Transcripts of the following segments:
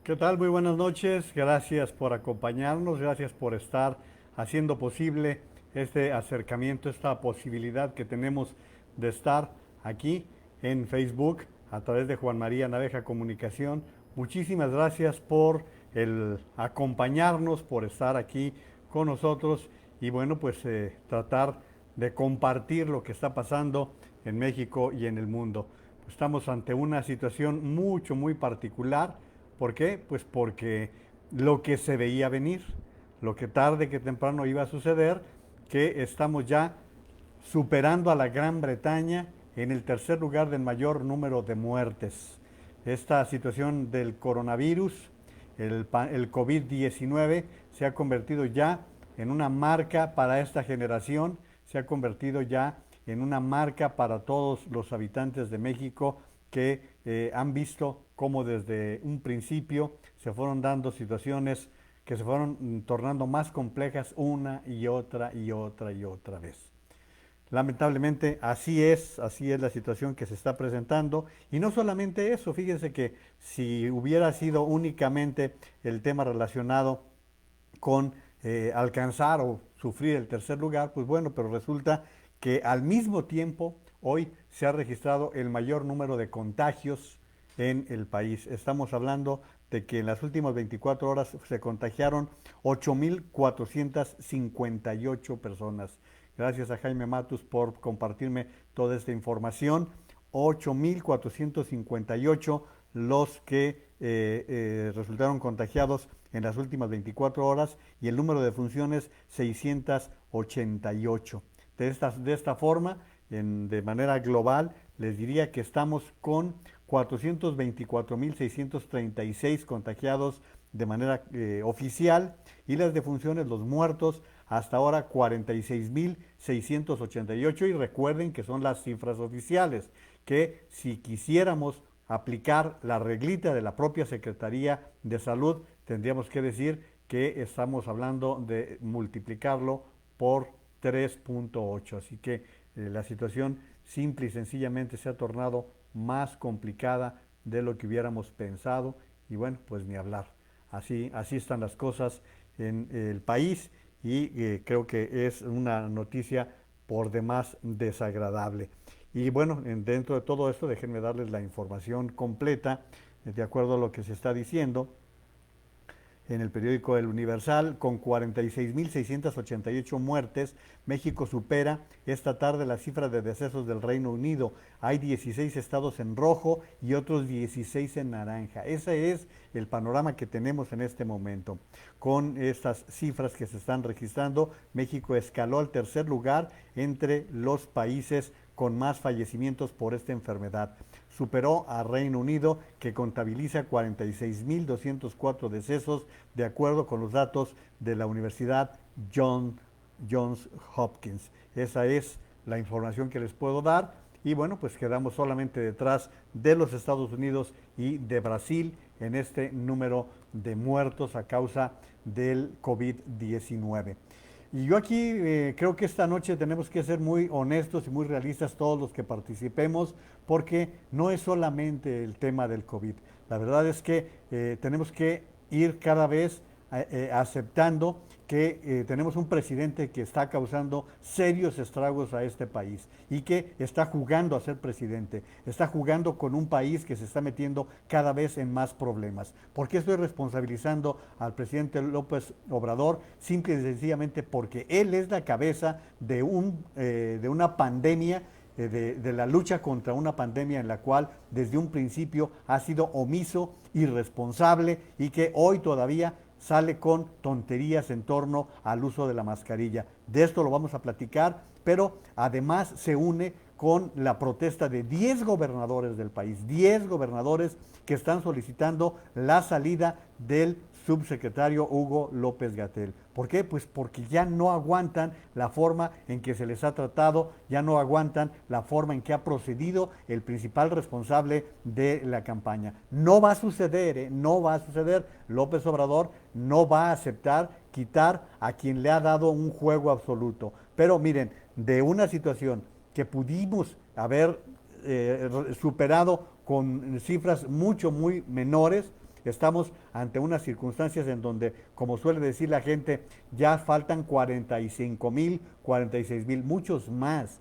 ¿Qué tal? Muy buenas noches. Gracias por acompañarnos, gracias por estar haciendo posible este acercamiento, esta posibilidad que tenemos de estar aquí en Facebook a través de Juan María Naveja Comunicación. Muchísimas gracias por el acompañarnos, por estar aquí con nosotros y bueno, pues tratar de compartir lo que está pasando en México y en el mundo. Estamos ante una situación muy particular. ¿Por qué? Pues porque lo que se veía venir, lo que tarde que temprano iba a suceder, que estamos ya superando a la Gran Bretaña en el tercer lugar del mayor número de muertes. Esta situación del coronavirus, el COVID-19, se ha convertido ya en una marca para esta generación, se ha convertido ya en una marca para todos los habitantes de México que han visto cómo desde un principio se fueron dando situaciones que se fueron tornando más complejas una y otra y otra y otra vez. Lamentablemente así es la situación que se está presentando. Y no solamente eso, fíjense que si hubiera sido únicamente el tema relacionado con alcanzar o sufrir el tercer lugar, pues bueno, pero resulta que al mismo tiempo hoy se ha registrado el mayor número de contagios en el país. Estamos hablando de que en las últimas 24 horas se contagiaron 8,458 personas. Gracias a Jaime Matus por compartirme toda esta información. 8,458 los que resultaron contagiados en las últimas 24 horas y el número de funciones 688. De esta forma, de manera global, les diría que estamos con 424,636 contagiados de manera oficial y las defunciones, los muertos, hasta ahora 46,688 y recuerden que son las cifras oficiales, que si quisiéramos aplicar la reglita de la propia Secretaría de Salud, tendríamos que decir que estamos hablando de multiplicarlo por 3,8. Así que la situación simple y sencillamente se ha tornado más complicada de lo que hubiéramos pensado y bueno, pues ni hablar. Así están las cosas en el país y creo que es una noticia por demás desagradable. Y bueno, dentro de todo esto, déjenme darles la información completa, de acuerdo a lo que se está diciendo en el periódico El Universal, con 46,688 muertes. México supera esta tarde la cifra de decesos del Reino Unido. Hay 16 estados en rojo y otros 16 en naranja. Ese es el panorama que tenemos en este momento. Con estas cifras que se están registrando, México escaló al tercer lugar entre los países con más fallecimientos por esta enfermedad. Superó a Reino Unido, que contabiliza 46,204 decesos, de acuerdo con los datos de la Universidad Johns Hopkins. Esa es la información que les puedo dar. Y bueno, pues quedamos solamente detrás de los Estados Unidos y de Brasil en este número de muertos a causa del COVID-19. Y yo aquí creo que esta noche tenemos que ser muy honestos y muy realistas todos los que participemos, porque no es solamente el tema del COVID. La verdad es que tenemos que ir cada vez aceptando que tenemos un presidente que está causando serios estragos a este país y que está jugando a ser presidente, está jugando con un país que se está metiendo cada vez en más problemas. ¿Por qué estoy responsabilizando al presidente López Obrador? Simple y sencillamente porque él es la cabeza de una pandemia, de la lucha contra una pandemia en la cual desde un principio ha sido omiso, irresponsable y que hoy todavía sale con tonterías en torno al uso de la mascarilla. De esto lo vamos a platicar, pero además se une con la protesta de 10 gobernadores del país, 10 gobernadores que están solicitando la salida del subsecretario Hugo López Gatell. ¿Por qué? Pues porque ya no aguantan la forma en que se les ha tratado, ya no aguantan la forma en que ha procedido el principal responsable de la campaña. No va a suceder, no va a suceder. López Obrador no va a aceptar quitar a quien le ha dado un juego absoluto. Pero miren, de una situación que pudimos haber superado con cifras muy menores, estamos ante unas circunstancias en donde, como suele decir la gente, ya faltan 45,000, 46,000, muchos más.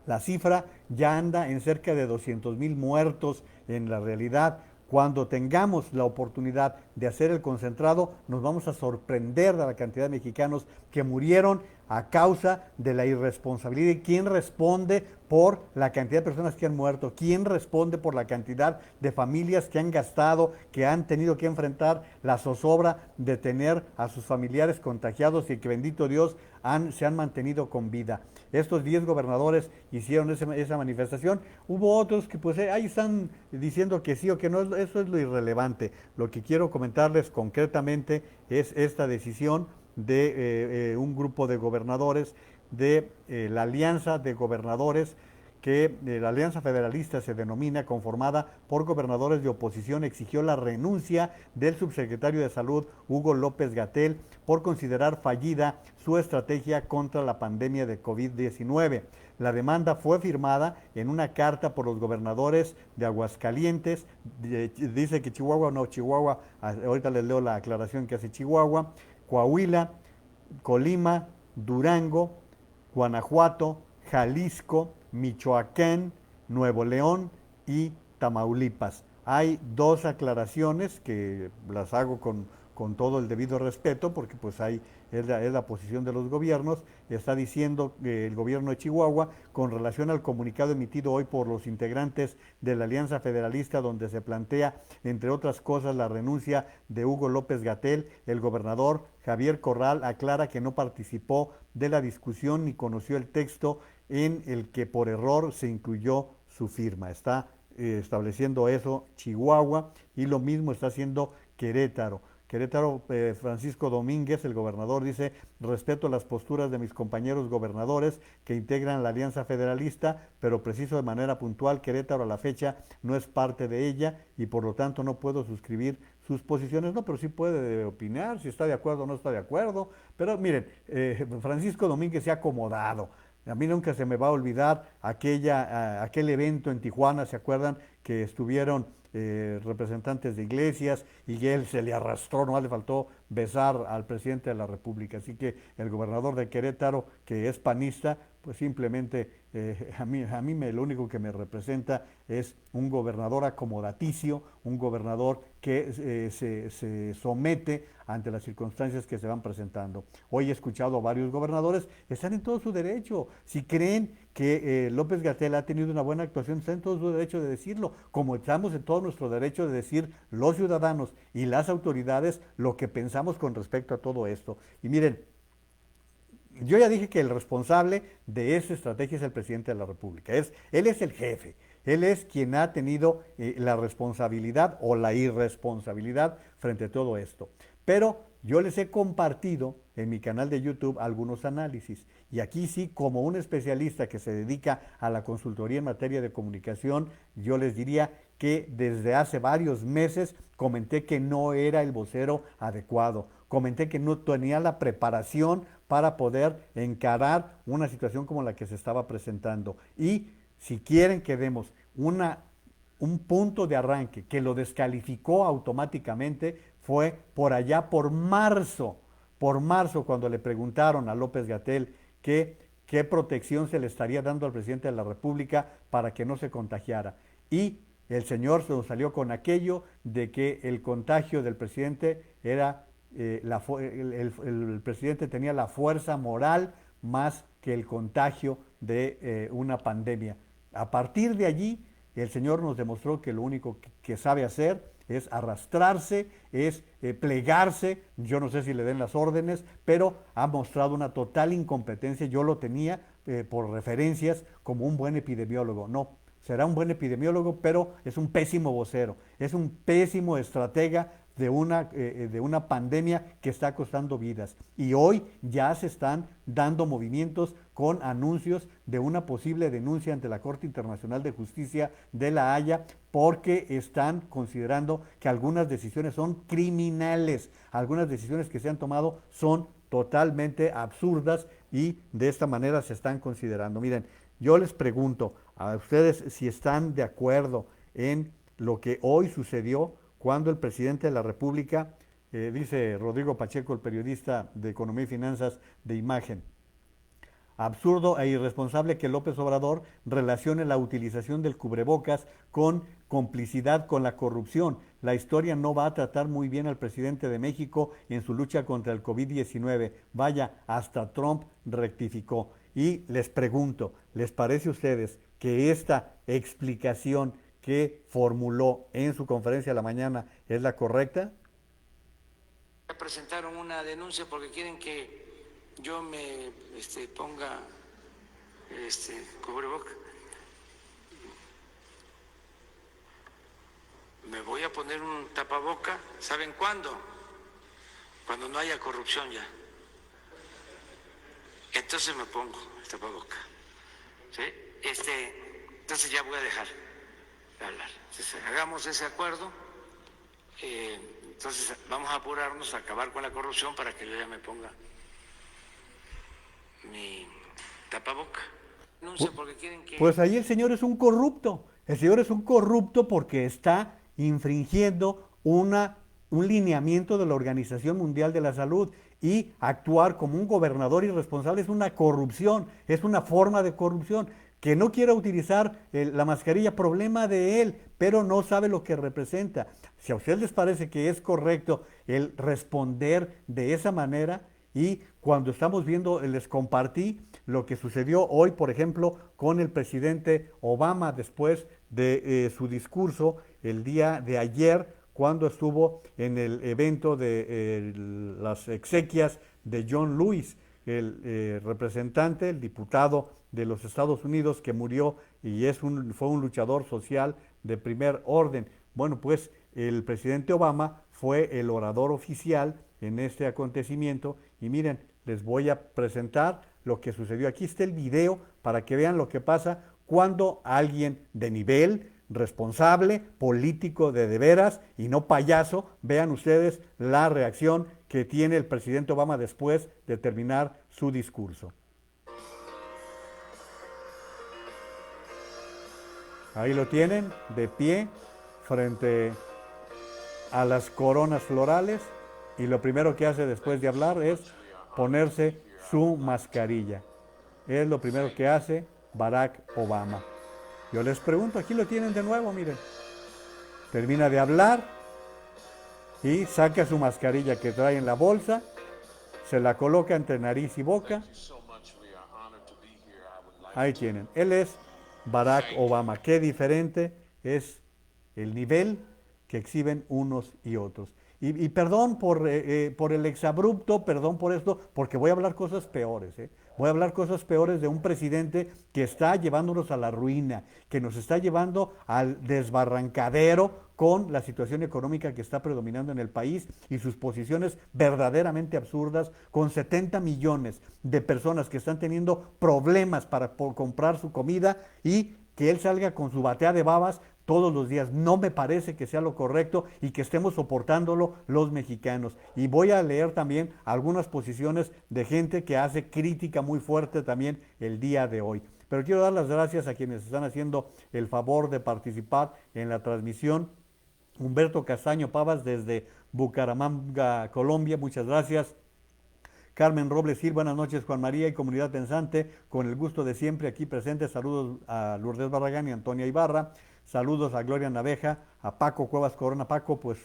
La cifra ya anda en cerca de 200,000 muertos en la realidad. Cuando tengamos la oportunidad de hacer el concentrado, nos vamos a sorprender de la cantidad de mexicanos que murieron a causa de la irresponsabilidad. ¿Y quién responde por la cantidad de personas que han muerto? ¿Quién responde por la cantidad de familias que han gastado, que han tenido que enfrentar la zozobra de tener a sus familiares contagiados y que, bendito Dios, se han mantenido con vida? Estos 10 gobernadores hicieron esa manifestación. Hubo otros que pues ahí están diciendo que sí o que no. Eso es lo irrelevante. Lo que quiero comentarles concretamente es esta decisión de un grupo de gobernadores de la Alianza de Gobernadores, que la Alianza Federalista se denomina, conformada por gobernadores de oposición, exigió la renuncia del subsecretario de Salud, Hugo López-Gatell, por considerar fallida su estrategia contra la pandemia de COVID-19. La demanda fue firmada en una carta por los gobernadores de Aguascalientes, dice que Chihuahua, ahorita les leo la aclaración que hace Chihuahua, Coahuila, Colima, Durango, Guanajuato, Jalisco, Michoacán, Nuevo León y Tamaulipas. Hay dos aclaraciones que las hago con todo el debido respeto, porque pues es la posición de los gobiernos. Está diciendo el gobierno de Chihuahua, con relación al comunicado emitido hoy por los integrantes de la Alianza Federalista, donde se plantea, entre otras cosas, la renuncia de Hugo López-Gatell, el gobernador Javier Corral aclara que no participó de la discusión ni conoció el texto en el que por error se incluyó su firma. Está estableciendo eso Chihuahua, y lo mismo está haciendo Querétaro. Francisco Domínguez, el gobernador, dice: respeto las posturas de mis compañeros gobernadores que integran la Alianza Federalista, pero preciso de manera puntual, Querétaro a la fecha no es parte de ella y por lo tanto no puedo suscribir sus posiciones. No, pero sí puede opinar si está de acuerdo o no está de acuerdo. Pero miren, Francisco Domínguez se ha acomodado. A mí nunca se me va a olvidar aquel evento en Tijuana, ¿se acuerdan? Que estuvieron representantes de iglesias y él se le arrastró, no le faltó besar al presidente de la República. Así que el gobernador de Querétaro, que es panista, pues simplemente a mí lo único que me representa es un gobernador acomodaticio, un gobernador que se somete ante las circunstancias que se van presentando. Hoy he escuchado a varios gobernadores, están en todo su derecho. Si creen que López-Gatell ha tenido una buena actuación, está en todo su derecho de decirlo, como estamos en todo nuestro derecho de decir los ciudadanos y las autoridades lo que pensamos con respecto a todo esto. Y miren, yo ya dije que el responsable de esa estrategia es el presidente de la República. Él es el jefe. Él es quien ha tenido la responsabilidad o la irresponsabilidad frente a todo esto. Pero yo les he compartido en mi canal de YouTube algunos análisis. Y aquí sí, como un especialista que se dedica a la consultoría en materia de comunicación, yo les diría que desde hace varios meses comenté que no era el vocero adecuado. Comenté que no tenía la preparación para poder encarar una situación como la que se estaba presentando. Y si quieren que demos un punto de arranque que lo descalificó automáticamente, fue por allá por marzo, cuando le preguntaron a López-Gatell qué protección se le estaría dando al presidente de la República para que no se contagiara. Y el señor se nos salió con aquello de que el contagio del presidente era, el presidente tenía la fuerza moral más que el contagio de una pandemia. A partir de allí, el señor nos demostró que lo único que sabe hacer es arrastrarse, es plegarse. Yo no sé si le den las órdenes, pero ha mostrado una total incompetencia. Yo lo tenía por referencias como un buen epidemiólogo. No, será un buen epidemiólogo, pero es un pésimo vocero, es un pésimo estratega de una pandemia que está costando vidas. Y hoy ya se están dando movimientos con anuncios de una posible denuncia ante la Corte Internacional de Justicia de La Haya, porque están considerando que algunas decisiones son criminales, algunas decisiones que se han tomado son totalmente absurdas y de esta manera se están considerando. Miren, yo les pregunto a ustedes si están de acuerdo en lo que hoy sucedió cuando el presidente de la República, dice Rodrigo Pacheco, el periodista de Economía y Finanzas de Imagen, absurdo e irresponsable que López Obrador relacione la utilización del cubrebocas con complicidad con la corrupción. La historia no va a tratar muy bien al presidente de México en su lucha contra el COVID-19. Vaya, hasta Trump rectificó. Y les pregunto, ¿les parece a ustedes que esta explicación que formuló en su conferencia de la mañana es la correcta? Presentaron una denuncia porque quieren que yo me ponga cubreboca. Me voy a poner un tapaboca, ¿saben cuándo? Cuando no haya corrupción ya. Entonces me pongo el tapaboca. ¿Sí? Entonces ya voy a dejar de hablar. Entonces, hagamos ese acuerdo. Entonces vamos a apurarnos a acabar con la corrupción para que yo ya me ponga mi tapaboca. Porque quieren que... Pues ahí el señor es un corrupto. El señor es un corrupto porque está infringiendo un lineamiento de la Organización Mundial de la Salud, y actuar como un gobernador irresponsable es una corrupción, es una forma de corrupción. Que no quiera utilizar la mascarilla, problema de él, pero no sabe lo que representa. Si a ustedes les parece que es correcto el responder de esa manera, y cuando estamos viendo, les compartí lo que sucedió hoy, por ejemplo, con el presidente Obama después de su discurso el día de ayer, cuando estuvo en el evento de las exequias de John Lewis, el representante, el diputado de los Estados Unidos que murió y fue un luchador social de primer orden. Bueno, pues el presidente Obama fue el orador oficial en este acontecimiento, y miren, les voy a presentar lo que sucedió. Aquí está el video para que vean lo que pasa cuando alguien de nivel, responsable, político de veras y no payaso, vean ustedes la reacción que tiene el presidente Obama después de terminar su discurso. Ahí lo tienen, de pie, frente a las coronas florales, y lo primero que hace después de hablar es ponerse su mascarilla. Es lo primero que hace Barack Obama. Yo les pregunto, aquí lo tienen de nuevo, miren. Termina de hablar y saca su mascarilla que trae en la bolsa, se la coloca entre nariz y boca. Ahí tienen. Él es Barack Obama. Qué diferente es el nivel que exhiben unos y otros. Y perdón por el exabrupto, perdón por esto, porque voy a hablar cosas peores. Voy a hablar cosas peores de un presidente que está llevándonos a la ruina, que nos está llevando al desbarrancadero con la situación económica que está predominando en el país y sus posiciones verdaderamente absurdas, con 70 millones de personas que están teniendo problemas por comprar su comida, y que él salga con su batea de babas todos los días. No me parece que sea lo correcto y que estemos soportándolo los mexicanos. Y voy a leer también algunas posiciones de gente que hace crítica muy fuerte también el día de hoy. Pero quiero dar las gracias a quienes están haciendo el favor de participar en la transmisión. Humberto Castaño Pavas desde Bucaramanga, Colombia, muchas gracias. Carmen Robles Gil, buenas noches Juan María y comunidad pensante, con el gusto de siempre aquí presente. Saludos a Lourdes Barragán y Antonia Ibarra. Saludos a Gloria Naveja, a Paco Cuevas Corona. Paco, pues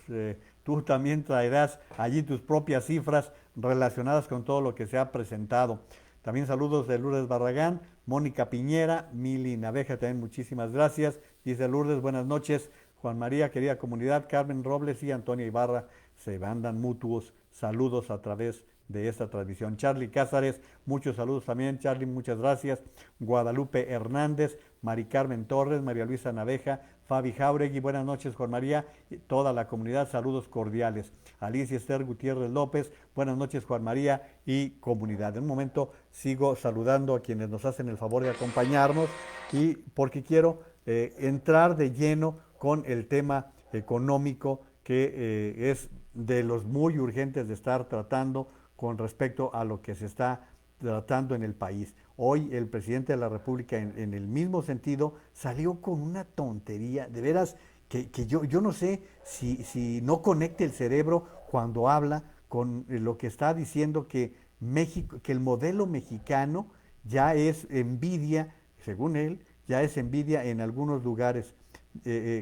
tú también traerás allí tus propias cifras relacionadas con todo lo que se ha presentado. También saludos de Lourdes Barragán, Mónica Piñera, Mili Naveja, también muchísimas gracias. Dice Lourdes, buenas noches Juan María, querida comunidad. Carmen Robles y Antonia Ibarra se mandan mutuos saludos a través de esta transmisión. Charlie Cázares, muchos saludos también. Charlie, muchas gracias. Guadalupe Hernández, Mari Carmen Torres, María Luisa Naveja, Fabi Jauregui, buenas noches Juan María, y toda la comunidad, saludos cordiales. Alicia Esther Gutiérrez López, buenas noches Juan María y comunidad. En un momento sigo saludando a quienes nos hacen el favor de acompañarnos, y porque quiero entrar de lleno con el tema económico que es de los muy urgentes de estar tratando con respecto a lo que se está tratando en el país. Hoy el presidente de la República, en el mismo sentido, salió con una tontería de veras que yo no sé si no conecte el cerebro cuando habla con lo que está diciendo que México, que el modelo mexicano ya es envidia, según él, ya es envidia en algunos lugares.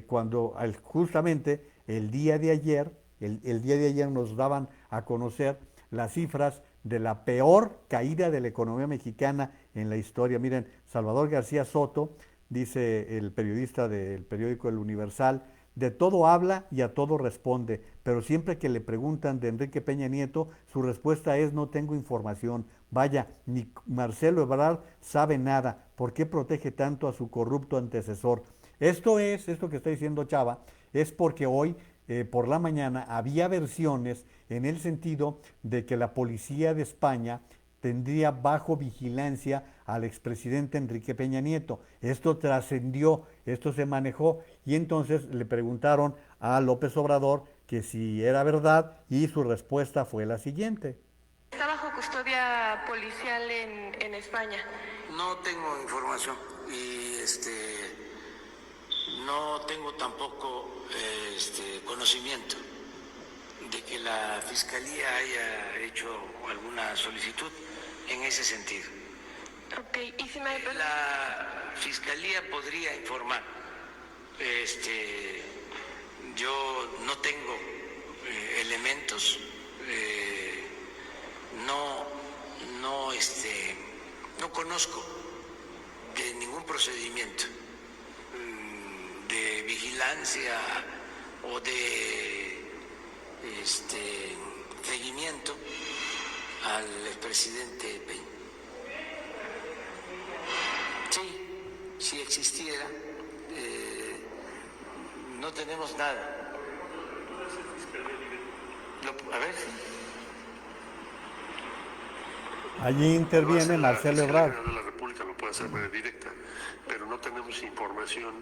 Cuando justamente el día de ayer nos daban a conocer las cifras de la peor caída de la economía mexicana en la historia. Miren, Salvador García Soto, dice el periodista del periódico El Universal, de todo habla y a todo responde, pero siempre que le preguntan de Enrique Peña Nieto, su respuesta es no tengo información. Vaya, ni Marcelo Ebrard sabe nada. ¿Por qué protege tanto a su corrupto antecesor? Esto que está diciendo Chava, es porque hoy por la mañana había versiones en el sentido de que la policía de España tendría bajo vigilancia al expresidente Enrique Peña Nieto. Esto trascendió, esto se manejó y entonces le preguntaron a López Obrador que si era verdad y su respuesta fue la siguiente. ¿Está bajo custodia policial en España? No tengo información y no tengo tampoco conocimiento de que la Fiscalía haya hecho alguna solicitud en ese sentido. Okay. ¿Y si me... La Fiscalía podría informar. Yo no tengo elementos, no conozco de ningún procedimiento de vigilancia o de seguimiento al expresidente Peña. Sí, si existiera, no tenemos nada. A ver. Allí interviene Marcelo Ebrard. La Fiscalía de la República lo puede hacer de manera directa, pero no tenemos información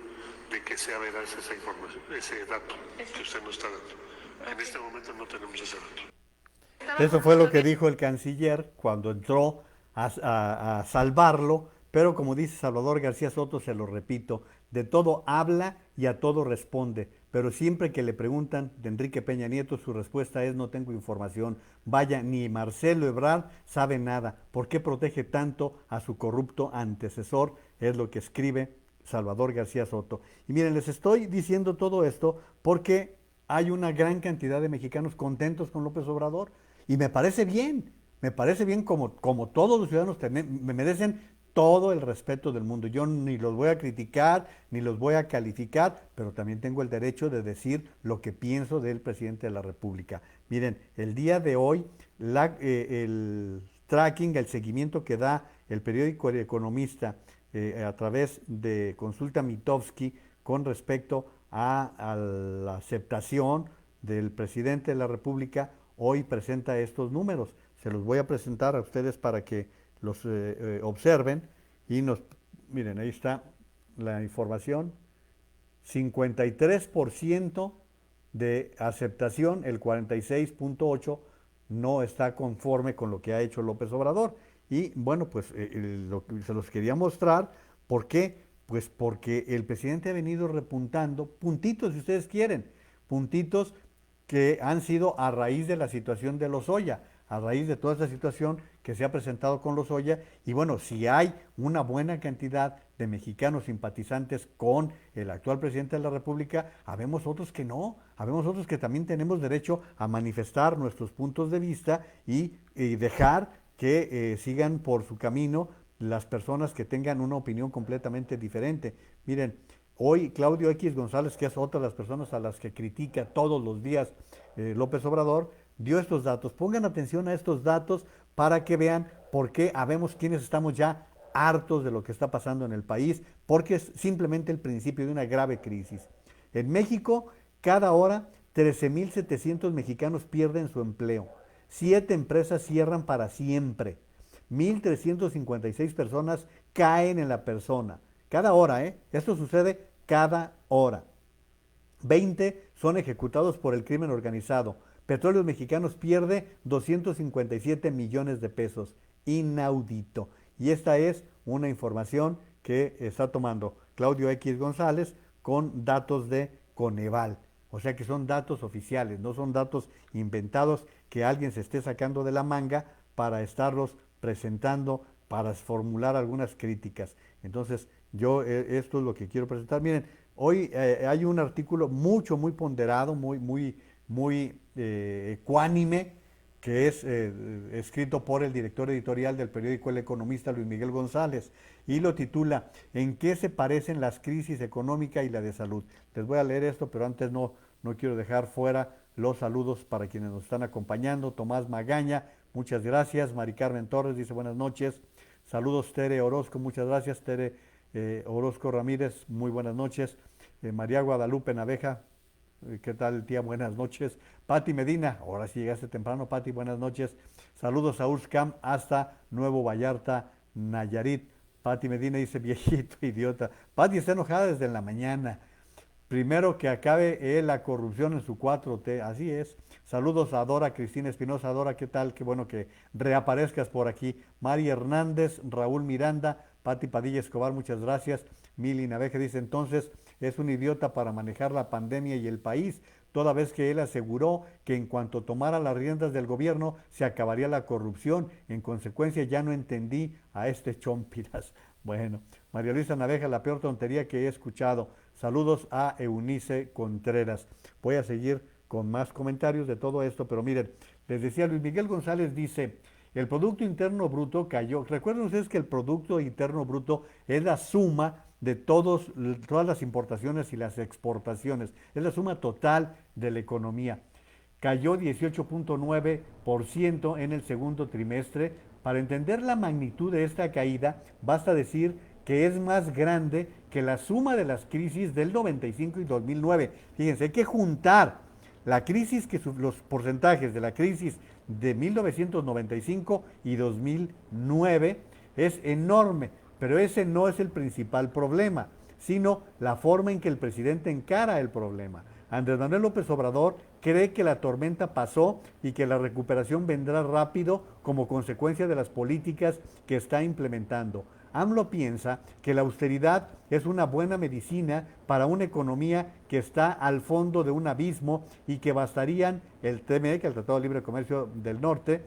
de que sea veraz esa información, ese dato que usted nos está dando. En este momento no tenemos ese dato. Eso fue lo que dijo el canciller cuando entró a salvarlo, pero como dice Salvador García Soto, se lo repito, de todo habla y a todo responde, pero siempre que le preguntan de Enrique Peña Nieto, su respuesta es no tengo información. Vaya, ni Marcelo Ebrard sabe nada. ¿Por qué protege tanto a su corrupto antecesor? Es lo que escribe Salvador García Soto. Y miren, les estoy diciendo todo esto porque hay una gran cantidad de mexicanos contentos con López Obrador y me parece bien como todos los ciudadanos me merecen todo el respeto del mundo. Yo ni los voy a criticar, ni los voy a calificar, pero también tengo el derecho de decir lo que pienso del presidente de la República. Miren, el día de hoy, el tracking, el seguimiento que da el periódico El Economista a través de Consulta Mitofsky con respecto a la aceptación del presidente de la República, hoy presenta estos números. Se los voy a presentar a ustedes para que los observen y miren, ahí está la información, 53% de aceptación, el 46.8% no está conforme con lo que ha hecho López Obrador. Y bueno, pues se los quería mostrar. ¿Por qué? Pues porque el presidente ha venido repuntando puntitos, si ustedes quieren, puntitos que han sido a raíz de la situación de Lozoya, a raíz de toda esta situación que se ha presentado con Lozoya. Y bueno, si hay una buena cantidad de mexicanos simpatizantes con el actual presidente de la República, habemos otros que no, habemos otros que también tenemos derecho a manifestar nuestros puntos de vista y dejar que sigan por su camino las personas que tengan una opinión completamente diferente. Miren, hoy Claudio X González, que es otra de las personas a las que critica todos los días López Obrador, dio estos datos. Pongan atención a estos datos para que vean por qué habemos quienes estamos ya hartos de lo que está pasando en el país, porque es simplemente el principio de una grave crisis. En México, cada hora, 13.700 mexicanos pierden su empleo. 7 empresas cierran para siempre. 1.356 personas caen en la persona. Cada hora, Esto sucede cada hora. 20 son ejecutados por el crimen organizado. Petróleos Mexicanos pierde 257 millones de pesos. Inaudito. Y esta es una información que está tomando Claudio X González con datos de Coneval. O sea que son datos oficiales, no son datos inventados que alguien se esté sacando de la manga para estarlos presentando, para formular algunas críticas. Entonces, yo esto es lo que quiero presentar. Miren, hoy hay un artículo muy ponderado, muy ecuánime, que es escrito por el director editorial del periódico El Economista, Luis Miguel González, y lo titula ¿En qué se parecen las crisis económica y la de salud? Les voy a leer esto, pero antes no quiero dejar fuera los saludos para quienes nos están acompañando. Tomás Magaña, muchas gracias. Mari Carmen Torres dice buenas noches. Saludos Tere Orozco, muchas gracias. Tere Orozco Ramírez, muy buenas noches. María Guadalupe Naveja, ¿qué tal, tía? Buenas noches. Pati Medina, ahora sí llegaste temprano, Pati, buenas noches. Saludos a Urscam hasta Nuevo Vallarta, Nayarit. Pati Medina dice, viejito idiota. Pati está enojada desde la mañana. Primero que acabe la corrupción en su 4T, así es. Saludos a Dora Cristina Espinosa. Dora, ¿qué tal? Qué bueno que reaparezcas por aquí. Mari Hernández, Raúl Miranda, Pati Padilla Escobar, muchas gracias. Mili Naveja dice, entonces es un idiota para manejar la pandemia y el país, toda vez que él aseguró que en cuanto tomara las riendas del gobierno se acabaría la corrupción. En consecuencia ya no entendí a este chompiras. Bueno, María Luisa Naveja, la peor tontería que he escuchado. Saludos a Eunice Contreras. Voy a seguir con más comentarios de todo esto, pero miren, les decía, Luis Miguel González dice, el Producto Interno Bruto cayó. Recuerden ustedes que el Producto Interno Bruto es la suma de todas las importaciones y las exportaciones. Es la suma total de la economía. Cayó 18.9% en el segundo trimestre. Para entender la magnitud de esta caída, basta decir que es más grande que la suma de las crisis del 95 y 2009. Fíjense, hay que juntar la crisis, los porcentajes de la crisis de 1995 y 2009 es enorme, pero ese no es el principal problema, sino la forma en que el presidente encara el problema. Andrés Manuel López Obrador cree que la tormenta pasó y que la recuperación vendrá rápido como consecuencia de las políticas que está implementando. AMLO piensa que la austeridad es una buena medicina para una economía que está al fondo de un abismo y que bastarían el TME, que es el Tratado de Libre Comercio del Norte,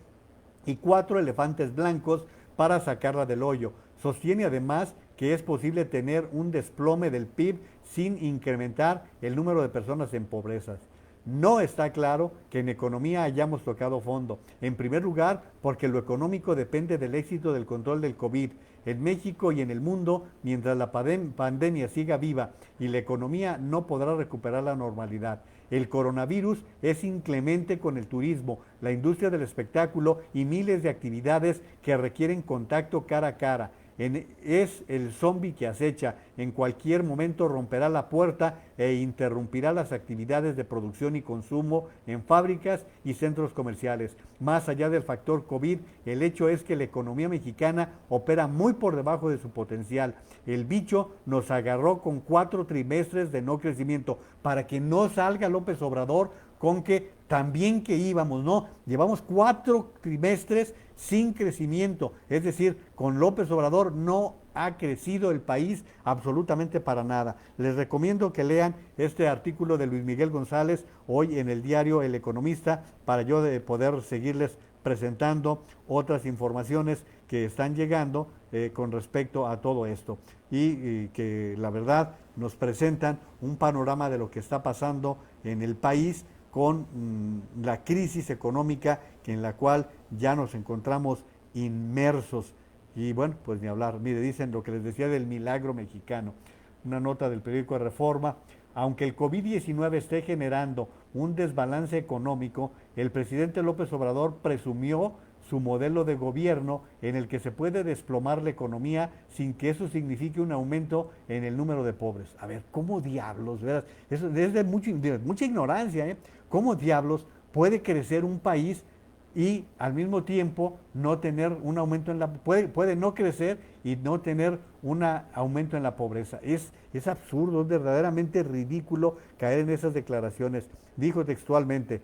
y 4 elefantes blancos para sacarla del hoyo. Sostiene además que es posible tener un desplome del PIB sin incrementar el número de personas en pobreza. No está claro que en economía hayamos tocado fondo. En primer lugar, porque lo económico depende del éxito del control del COVID. En México y en el mundo, mientras la pandemia siga viva y la economía no podrá recuperar la normalidad. El coronavirus es inclemente con el turismo, la industria del espectáculo y miles de actividades que requieren contacto cara a cara. Es el zombi que acecha, en cualquier momento romperá la puerta e interrumpirá las actividades de producción y consumo en fábricas y centros comerciales. Más allá del factor COVID, el hecho es que la economía mexicana opera muy por debajo de su potencial. El bicho nos agarró con 4 trimestres de no crecimiento, para que no salga López Obrador con que también que íbamos, no, llevamos 4 trimestres sin crecimiento, es decir, con López Obrador no ha crecido el país absolutamente para nada. Les recomiendo que lean este artículo de Luis Miguel González hoy en el diario El Economista para yo poder seguirles presentando otras informaciones que están llegando con respecto a todo esto y que la verdad nos presentan un panorama de lo que está pasando en el país con la crisis económica en la cual ya nos encontramos inmersos. Y bueno, pues ni hablar. Mire, dicen lo que les decía del milagro mexicano. Una nota del periódico Reforma. Aunque el COVID-19 esté generando un desbalance económico, el presidente López Obrador presumió su modelo de gobierno en el que se puede desplomar la economía sin que eso signifique un aumento en el número de pobres. A ver, ¿cómo diablos? ¿Verdad? Eso es de mucha ignorancia, ¿eh? ¿Cómo diablos puede crecer un país y al mismo tiempo no tener un aumento en la puede no crecer y no tener un aumento en la pobreza? Es absurdo, es verdaderamente ridículo caer en esas declaraciones. Dijo textualmente: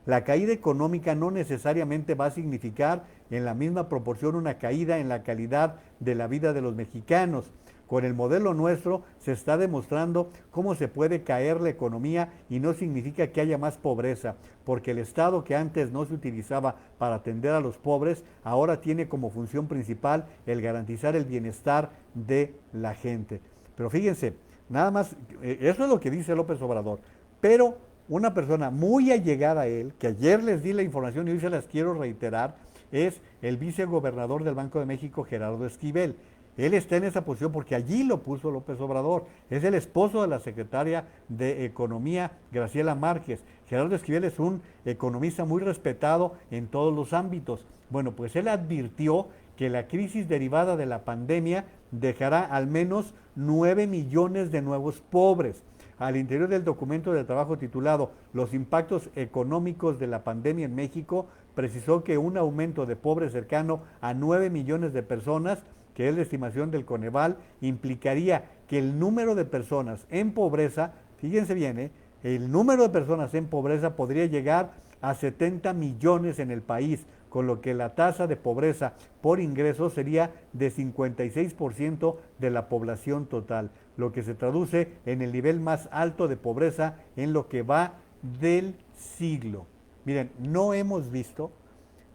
la caída económica no necesariamente va a significar en la misma proporción una caída en la calidad de la vida de los mexicanos. con el modelo nuestro se está demostrando cómo se puede caer la economía y no significa que haya más pobreza, porque el Estado que antes no se utilizaba para atender a los pobres, ahora tiene como función principal el garantizar el bienestar de la gente. Pero fíjense, nada más, eso es lo que dice López Obrador, pero una persona muy allegada a él, que ayer les di la información y hoy se las quiero reiterar, es el vicegobernador del Banco de México, Gerardo Esquivel. Él está en esa posición porque allí lo puso López Obrador. Es el esposo de la secretaria de Economía, Graciela Márquez. Gerardo Esquivel es un economista muy respetado en todos los ámbitos. Bueno, pues él advirtió que la crisis derivada de la pandemia dejará al menos 9 millones de nuevos pobres. Al interior del documento de trabajo titulado Los impactos económicos de la pandemia en México, precisó que un aumento de pobres cercano a 9 millones de personas, que es la estimación del Coneval, implicaría que el número de personas en pobreza, fíjense bien, el número de personas en pobreza podría llegar a 70 millones en el país, con lo que la tasa de pobreza por ingreso sería de 56% de la población total, lo que se traduce en el nivel más alto de pobreza en lo que va del siglo. Miren, no hemos visto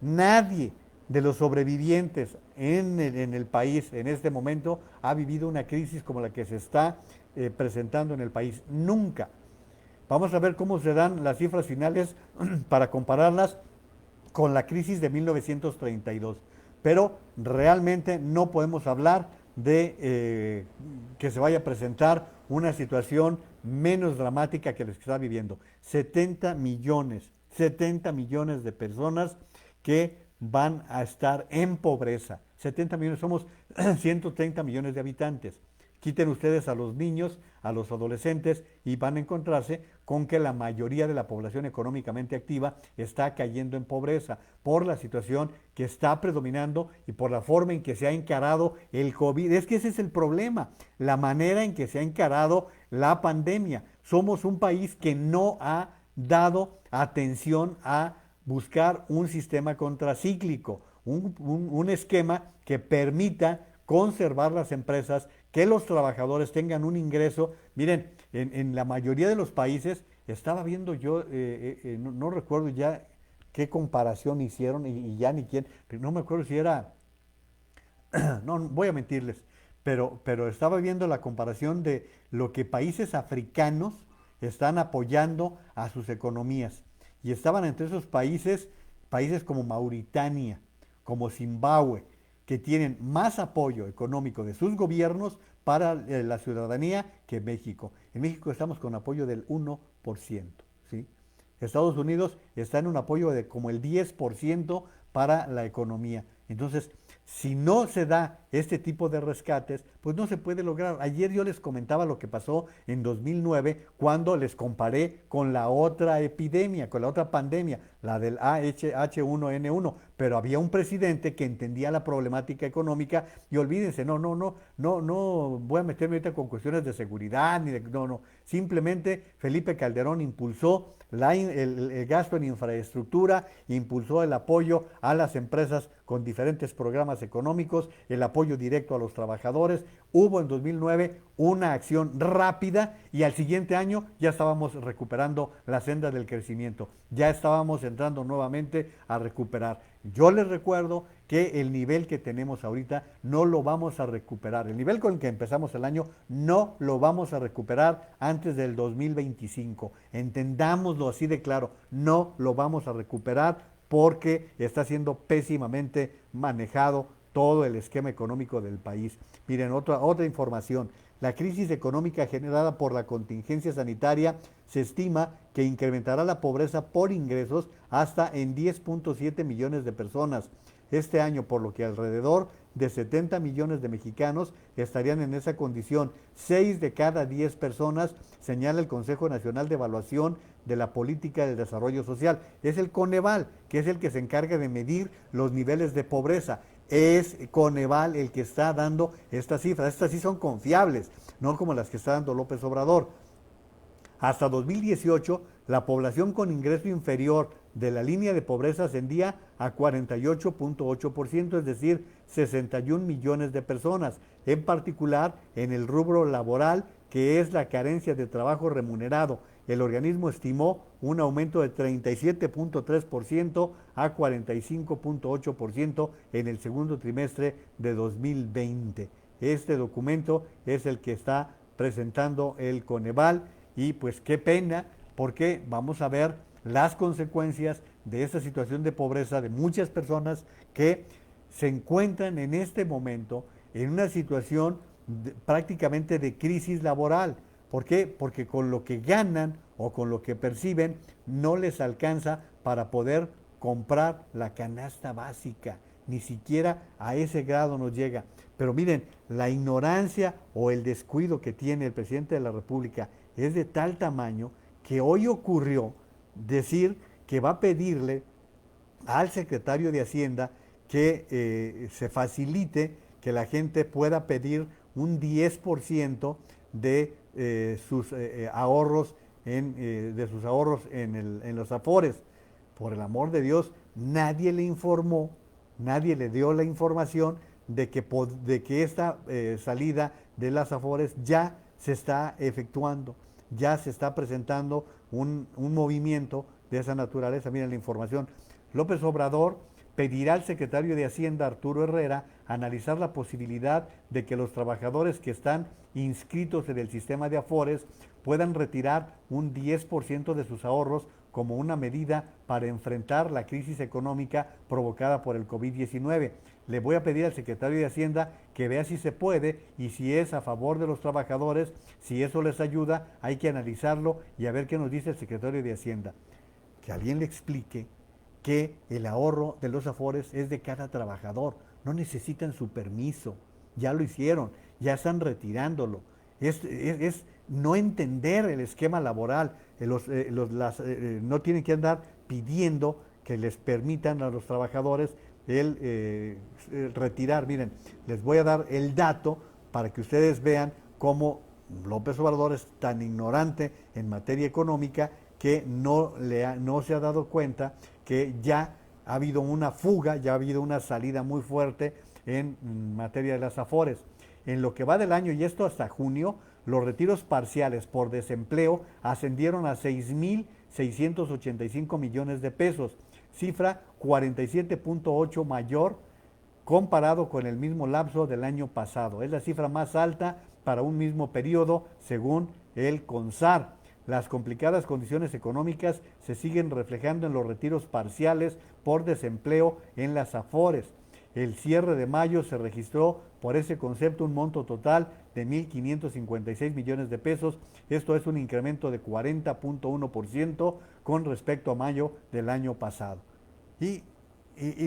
nadie de los sobrevivientes en el país en este momento ha vivido una crisis como la que se está presentando en el país. Nunca. Vamos a ver cómo se dan las cifras finales para compararlas con la crisis de 1932. Pero realmente no podemos hablar de que se vaya a presentar una situación menos dramática que la que está viviendo. 70 millones de personas que van a estar en pobreza. 70 millones, somos 130 millones de habitantes. Quiten ustedes a los niños, a los adolescentes y van a encontrarse con que la mayoría de la población económicamente activa está cayendo en pobreza por la situación que está predominando y por la forma en que se ha encarado el COVID. Es que ese es el problema, la manera en que se ha encarado la pandemia. Somos un país que no ha dado atención a buscar un sistema contracíclico, un esquema que permita conservar las empresas, que los trabajadores tengan un ingreso. Miren, en la mayoría de los países, estaba viendo yo, no recuerdo ya qué comparación hicieron y ya ni quién, pero no me acuerdo si era, no voy a mentirles, pero estaba viendo la comparación de lo que países africanos están apoyando a sus economías. Y estaban entre esos países como Mauritania, como Zimbabue, que tienen más apoyo económico de sus gobiernos para la ciudadanía que México. En México estamos con apoyo del 1%, ¿sí? Estados Unidos está en un apoyo de como el 10% para la economía. Entonces, si no se da este tipo de rescates, pues no se puede lograr. Ayer yo les comentaba lo que pasó en 2009 cuando les comparé con la otra epidemia, con la otra pandemia, la del H1N1, pero había un presidente que entendía la problemática económica y olvídense, no voy a meterme ahorita con cuestiones de seguridad, simplemente Felipe Calderón impulsó el gasto en infraestructura, impulsó el apoyo a las empresas con diferentes programas económicos, el apoyo directo a los trabajadores. Hubo en 2009 una acción rápida y al siguiente año ya estábamos recuperando la senda del crecimiento, ya estábamos entrando nuevamente a recuperar. Yo les recuerdo que el nivel que tenemos ahorita no lo vamos a recuperar. El nivel con el que empezamos el año no lo vamos a recuperar antes del 2025. Entendámoslo así de claro, no lo vamos a recuperar porque está siendo pésimamente manejado todo el esquema económico del país. Miren, otra información. La crisis económica generada por la contingencia sanitaria se estima que incrementará la pobreza por ingresos hasta en 10.7 millones de personas este año, por lo que alrededor de 70 millones de mexicanos estarían en esa condición. 6 de cada 10 personas, señala el Consejo Nacional de Evaluación de la Política del Desarrollo Social. Es el Coneval, que es el que se encarga de medir los niveles de pobreza. Es Coneval el que está dando estas cifras. Estas sí son confiables, no como las que está dando López Obrador. Hasta 2018, la población con ingreso inferior de la línea de pobreza ascendía a 48.8%, es decir, 61 millones de personas, en particular en el rubro laboral, que es la carencia de trabajo remunerado. El organismo estimó un aumento de 37.3% a 45.8% en el segundo trimestre de 2020. Este documento es el que está presentando el Coneval y pues qué pena, porque vamos a ver las consecuencias de esta situación de pobreza de muchas personas que se encuentran en este momento en una situación prácticamente de crisis laboral. ¿Por qué? Porque con lo que ganan o con lo que perciben no les alcanza para poder comprar la canasta básica. Ni siquiera a ese grado nos llega. Pero miren, la ignorancia o el descuido que tiene el presidente de la República es de tal tamaño que hoy ocurrió decir que va a pedirle al secretario de Hacienda que se facilite que la gente pueda pedir un 10% de sus ahorros en los Afores. Por el amor de Dios, nadie le informó, nadie le dio la información de que esta salida de las Afores ya se está efectuando, ya se está presentando un movimiento de esa naturaleza. Miren la información. López Obrador pedirá al secretario de Hacienda, Arturo Herrera, analizar la posibilidad de que los trabajadores que están inscritos en el sistema de Afores puedan retirar un 10% de sus ahorros como una medida para enfrentar la crisis económica provocada por el COVID-19. Le voy a pedir al secretario de Hacienda que vea si se puede y si es a favor de los trabajadores, si eso les ayuda, hay que analizarlo y a ver qué nos dice el secretario de Hacienda. Que alguien le explique que el ahorro de los Afores es de cada trabajador, no necesitan su permiso, ya lo hicieron, ya están retirándolo. Es no entender el esquema laboral, no tienen que andar pidiendo que les permitan a los trabajadores el retirar. Miren, les voy a dar el dato para que ustedes vean cómo López Obrador es tan ignorante en materia económica que no se ha dado cuenta que ya ha habido una fuga, ya ha habido una salida muy fuerte en materia de las Afores. En lo que va del año, y esto hasta junio, los retiros parciales por desempleo ascendieron a 6.685 millones de pesos, cifra 47.8 mayor comparado con el mismo lapso del año pasado. Es la cifra más alta para un mismo periodo, según el CONSAR. Las complicadas condiciones económicas se siguen reflejando en los retiros parciales por desempleo en las Afores. El cierre de mayo se registró por ese concepto un monto total de 1.556 millones de pesos. Esto es un incremento de 40.1% con respecto a mayo del año pasado. Y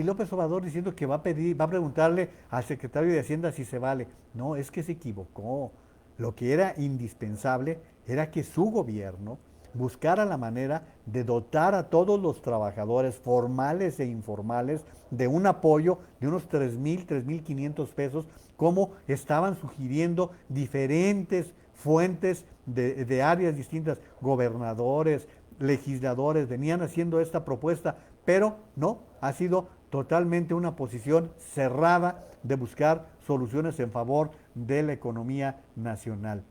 López Obrador diciendo que va a preguntarle al secretario de Hacienda si se vale. No, es que se equivocó. Lo que era indispensable era que su gobierno buscara la manera de dotar a todos los trabajadores formales e informales de un apoyo de unos 3.500 pesos, como estaban sugiriendo diferentes fuentes de áreas distintas, gobernadores, legisladores, venían haciendo esta propuesta, pero no, ha sido totalmente una posición cerrada de buscar soluciones en favor de la economía nacional.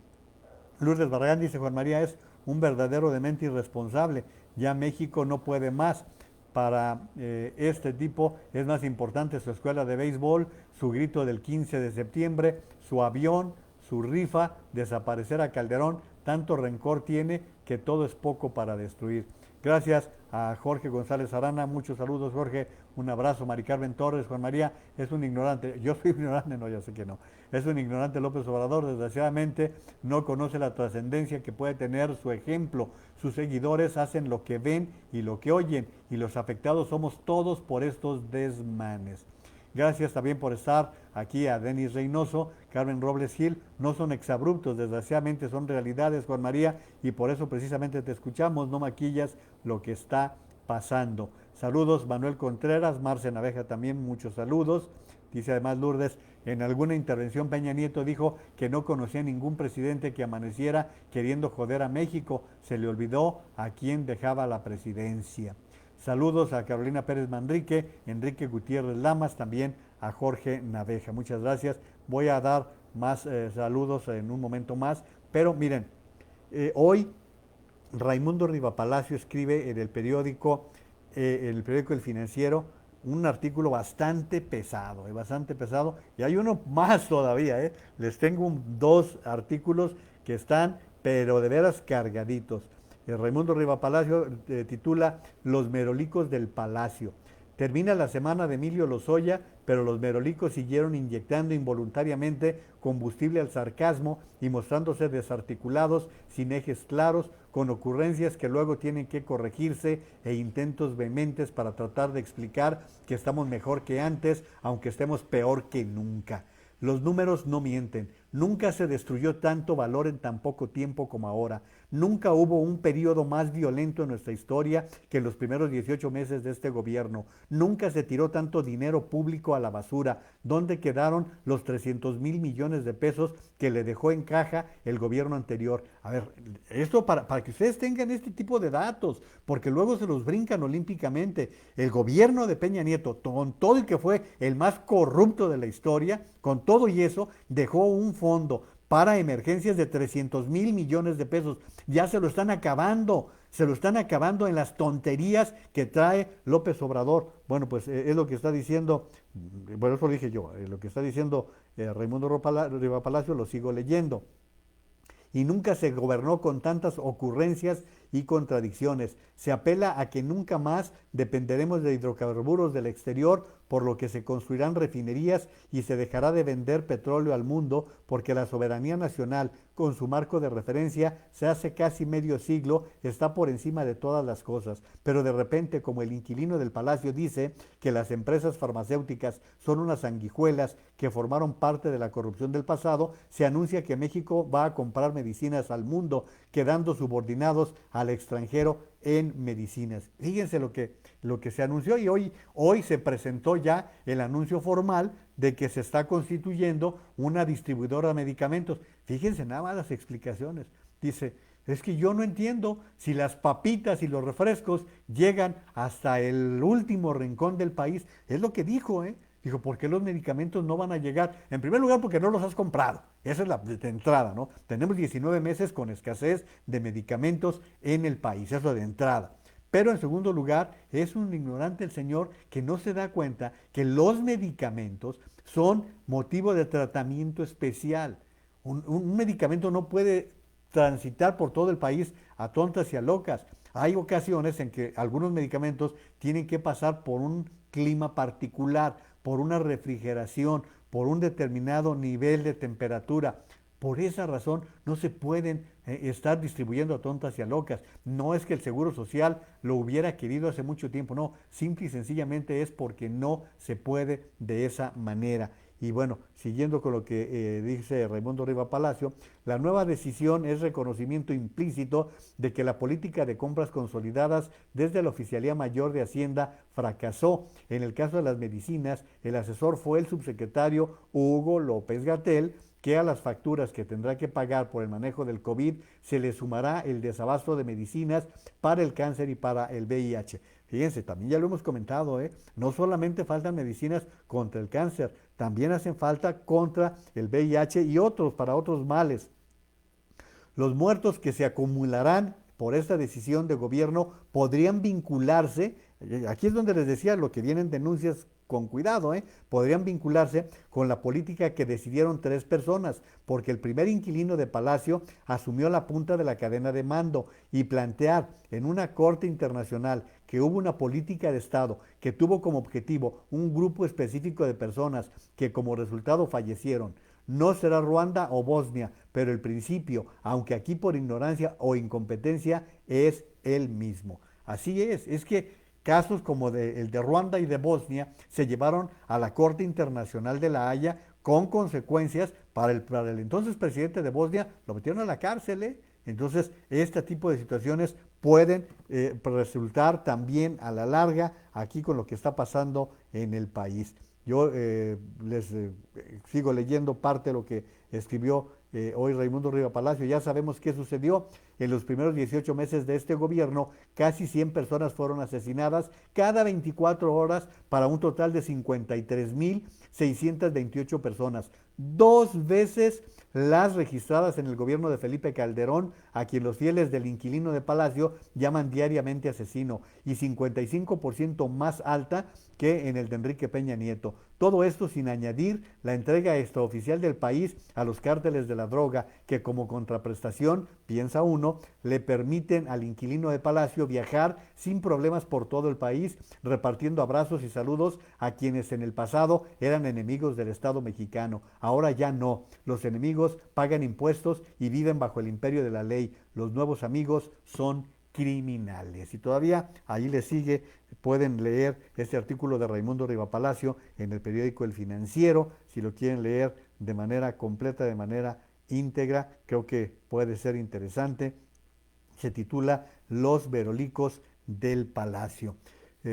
Lourdes Barragán dice: Juan María es un verdadero demente irresponsable, ya México no puede más. Para este tipo es más importante su escuela de béisbol, su grito del 15 de septiembre, su avión, su rifa, desaparecer a Calderón. Tanto rencor tiene que todo es poco para destruir. Gracias a Jorge González Arana, muchos saludos Jorge, un abrazo. Mari Carmen Torres: Juan María es un ignorante. Yo soy ignorante, no, ya sé que no. Es un ignorante López Obrador, desgraciadamente no conoce la trascendencia que puede tener su ejemplo. Sus seguidores hacen lo que ven y lo que oyen, y los afectados somos todos por estos desmanes. Gracias también por estar aquí a Denis Reynoso, Carmen Robles Gil. No son exabruptos, desgraciadamente son realidades, Juan María, y por eso precisamente te escuchamos, no maquillas lo que está pasando. Saludos Manuel Contreras, Marce Naveja también, muchos saludos. Dice además Lourdes: en alguna intervención Peña Nieto dijo que no conocía ningún presidente que amaneciera queriendo joder a México. Se le olvidó a quién dejaba la presidencia. Saludos a Carolina Pérez Manrique, Enrique Gutiérrez Lamas, también a Jorge Naveja. Muchas gracias. Voy a dar más saludos en un momento más, pero miren, hoy Raimundo Rivapalacio escribe en el periódico El Financiero, un artículo bastante pesado, y hay uno más todavía, les tengo dos artículos que están, pero de veras cargaditos. Raimundo Rivapalacio titula Los merolicos del Palacio. Termina la semana de Emilio Lozoya, pero los merolicos siguieron inyectando involuntariamente combustible al sarcasmo y mostrándose desarticulados, sin ejes claros, con ocurrencias que luego tienen que corregirse e intentos vehementes para tratar de explicar que estamos mejor que antes, aunque estemos peor que nunca. Los números no mienten. Nunca se destruyó tanto valor en tan poco tiempo como ahora. Nunca hubo un periodo más violento en nuestra historia que en los primeros 18 meses de este gobierno. Nunca se tiró tanto dinero público a la basura. ¿Dónde quedaron los 300,000 millones de pesos que le dejó en caja el gobierno anterior? A ver, esto para que ustedes tengan este tipo de datos, porque luego se los brincan olímpicamente. El gobierno de Peña Nieto, con todo el que fue el más corrupto de la historia, con todo y eso, dejó un fondo para emergencias de 300,000 millones de pesos. Ya se lo están acabando en las tonterías que trae López Obrador. Bueno, pues es lo que está diciendo, bueno, eso lo dije yo, lo que está diciendo Raimundo Rivapalacio, lo sigo leyendo. Y nunca se gobernó con tantas ocurrencias y contradicciones. Se apela a que nunca más dependeremos de hidrocarburos del exterior, por lo que se construirán refinerías y se dejará de vender petróleo al mundo, porque la soberanía nacional, con su marco de referencia, se hace casi medio siglo, está por encima de todas las cosas. Pero de repente, como el inquilino del palacio dice que las empresas farmacéuticas son unas sanguijuelas que formaron parte de la corrupción del pasado, se anuncia que México va a comprar medicinas al mundo, quedando subordinados al extranjero en medicinas. Fíjense lo que se anunció, y hoy se presentó ya el anuncio formal de que se está constituyendo una distribuidora de medicamentos. Fíjense nada más las explicaciones. Dice, es que yo no entiendo si las papitas y los refrescos llegan hasta el último rincón del país. Es lo que dijo, Dijo, ¿por qué los medicamentos no van a llegar? En primer lugar, porque no los has comprado. Esa es la de entrada, ¿no? Tenemos 19 meses con escasez de medicamentos en el país, eso de entrada. Pero en segundo lugar, es un ignorante el señor que no se da cuenta que los medicamentos son motivo de tratamiento especial. Un medicamento no puede transitar por todo el país a tontas y a locas. Hay ocasiones en que algunos medicamentos tienen que pasar por un clima particular, por una refrigeración, por un determinado nivel de temperatura. Por esa razón no se pueden estar distribuyendo a tontas y a locas. No es que el Seguro Social lo hubiera querido hace mucho tiempo, no, simple y sencillamente es porque no se puede de esa manera. Y bueno, siguiendo con lo que dice Raimundo Rivapalacio, la nueva decisión es reconocimiento implícito de que la política de compras consolidadas desde la Oficialía Mayor de Hacienda fracasó. En el caso de las medicinas, el asesor fue el subsecretario Hugo López-Gatell, que a las facturas que tendrá que pagar por el manejo del COVID se le sumará el desabasto de medicinas para el cáncer y para el VIH. Fíjense, también ya lo hemos comentado, no solamente faltan medicinas contra el cáncer, también hacen falta contra el VIH y para otros males. Los muertos que se acumularán por esta decisión de gobierno podrían vincularse, aquí es donde les decía lo que vienen denuncias con cuidado, podrían vincularse con la política que decidieron 3 personas, porque el primer inquilino de Palacio asumió la punta de la cadena de mando, y plantear en una corte internacional que hubo una política de Estado que tuvo como objetivo un grupo específico de personas que como resultado fallecieron. No será Ruanda o Bosnia, pero el principio, aunque aquí por ignorancia o incompetencia, es el mismo. Así es que casos como el de Ruanda y de Bosnia se llevaron a la Corte Internacional de La Haya con consecuencias para el entonces presidente de Bosnia, lo metieron a la cárcel. Entonces, este tipo de situaciones pueden resultar también a la larga aquí con lo que está pasando en el país. Yo les sigo leyendo parte de lo que escribió hoy Raimundo Riva Palacio. Ya sabemos qué sucedió. En los primeros 18 meses de este gobierno, casi 100 personas fueron asesinadas cada 24 horas para un total de 53.628 personas. 2 veces las registradas en el gobierno de Felipe Calderón, a quien los fieles del inquilino de Palacio llaman diariamente asesino, y 55% más alta que en el de Enrique Peña Nieto. Todo esto sin añadir la entrega extraoficial del país a los cárteles de la droga, que como contraprestación, piensa uno, le permiten al inquilino de Palacio viajar sin problemas por todo el país, repartiendo abrazos y saludos a quienes en el pasado eran enemigos del Estado mexicano. Ahora ya no. Los enemigos pagan impuestos y viven bajo el imperio de la ley. Los nuevos amigos son criminales. Y todavía ahí le sigue, pueden leer este artículo de Raimundo Riva Palacio en el periódico El Financiero, si lo quieren leer de manera completa, de manera íntegra, creo que puede ser interesante. Se titula Los Verolicos del Palacio.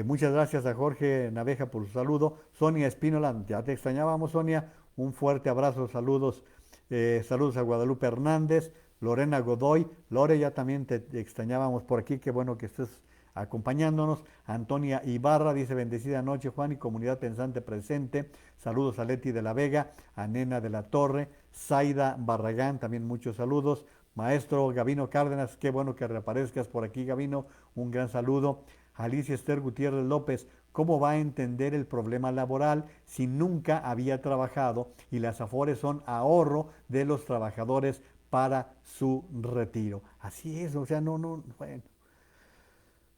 Muchas gracias a Jorge Naveja por su saludo. Sonia Espínola, ya te extrañábamos, Sonia, un fuerte abrazo, saludos. Saludos a Guadalupe Hernández, Lorena Godoy. Lore, ya también te extrañábamos por aquí, qué bueno que estés acompañándonos. Antonia Ibarra dice: bendecida noche, Juan, y comunidad pensante presente. Saludos a Leti de la Vega, a Nena de la Torre, Zaida Barragán, también muchos saludos. Maestro Gabino Cárdenas, qué bueno que reaparezcas por aquí, Gabino, un gran saludo. Alicia Esther Gutiérrez López, ¿cómo va a entender el problema laboral si nunca había trabajado y las afores son ahorro de los trabajadores para su retiro? Así es, o sea, bueno.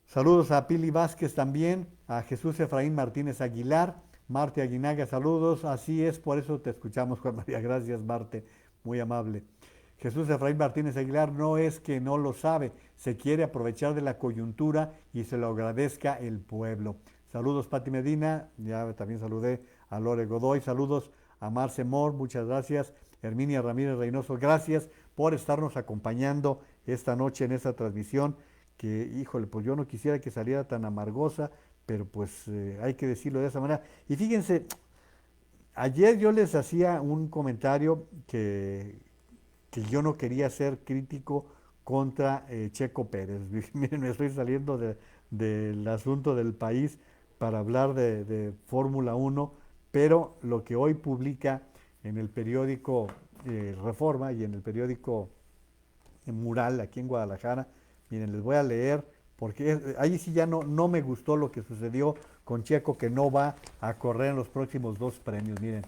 Saludos a Pili Vázquez también, a Jesús Efraín Martínez Aguilar, Marte Aguinaga, saludos. Así es, por eso te escuchamos, Juan María. Gracias, Marte, muy amable. Jesús Efraín Martínez Aguilar, no es que no lo sabe, se quiere aprovechar de la coyuntura y se lo agradezca el pueblo. Saludos, Pati Medina, ya también saludé a Lore Godoy, saludos a Marce Mor, muchas gracias. Herminia Ramírez Reynoso, gracias por estarnos acompañando esta noche en esta transmisión, que, híjole, pues yo no quisiera que saliera tan amargosa, pero pues hay que decirlo de esa manera. Y fíjense, ayer yo les hacía un comentario que yo no quería ser crítico contra Checo Pérez. Miren, me estoy saliendo del asunto del país para hablar de Fórmula 1, pero lo que hoy publica en el periódico Reforma y en el periódico Mural aquí en Guadalajara, miren, les voy a leer, porque ahí sí ya no me gustó lo que sucedió con Checo, que no va a correr en los próximos 2 premios. Miren,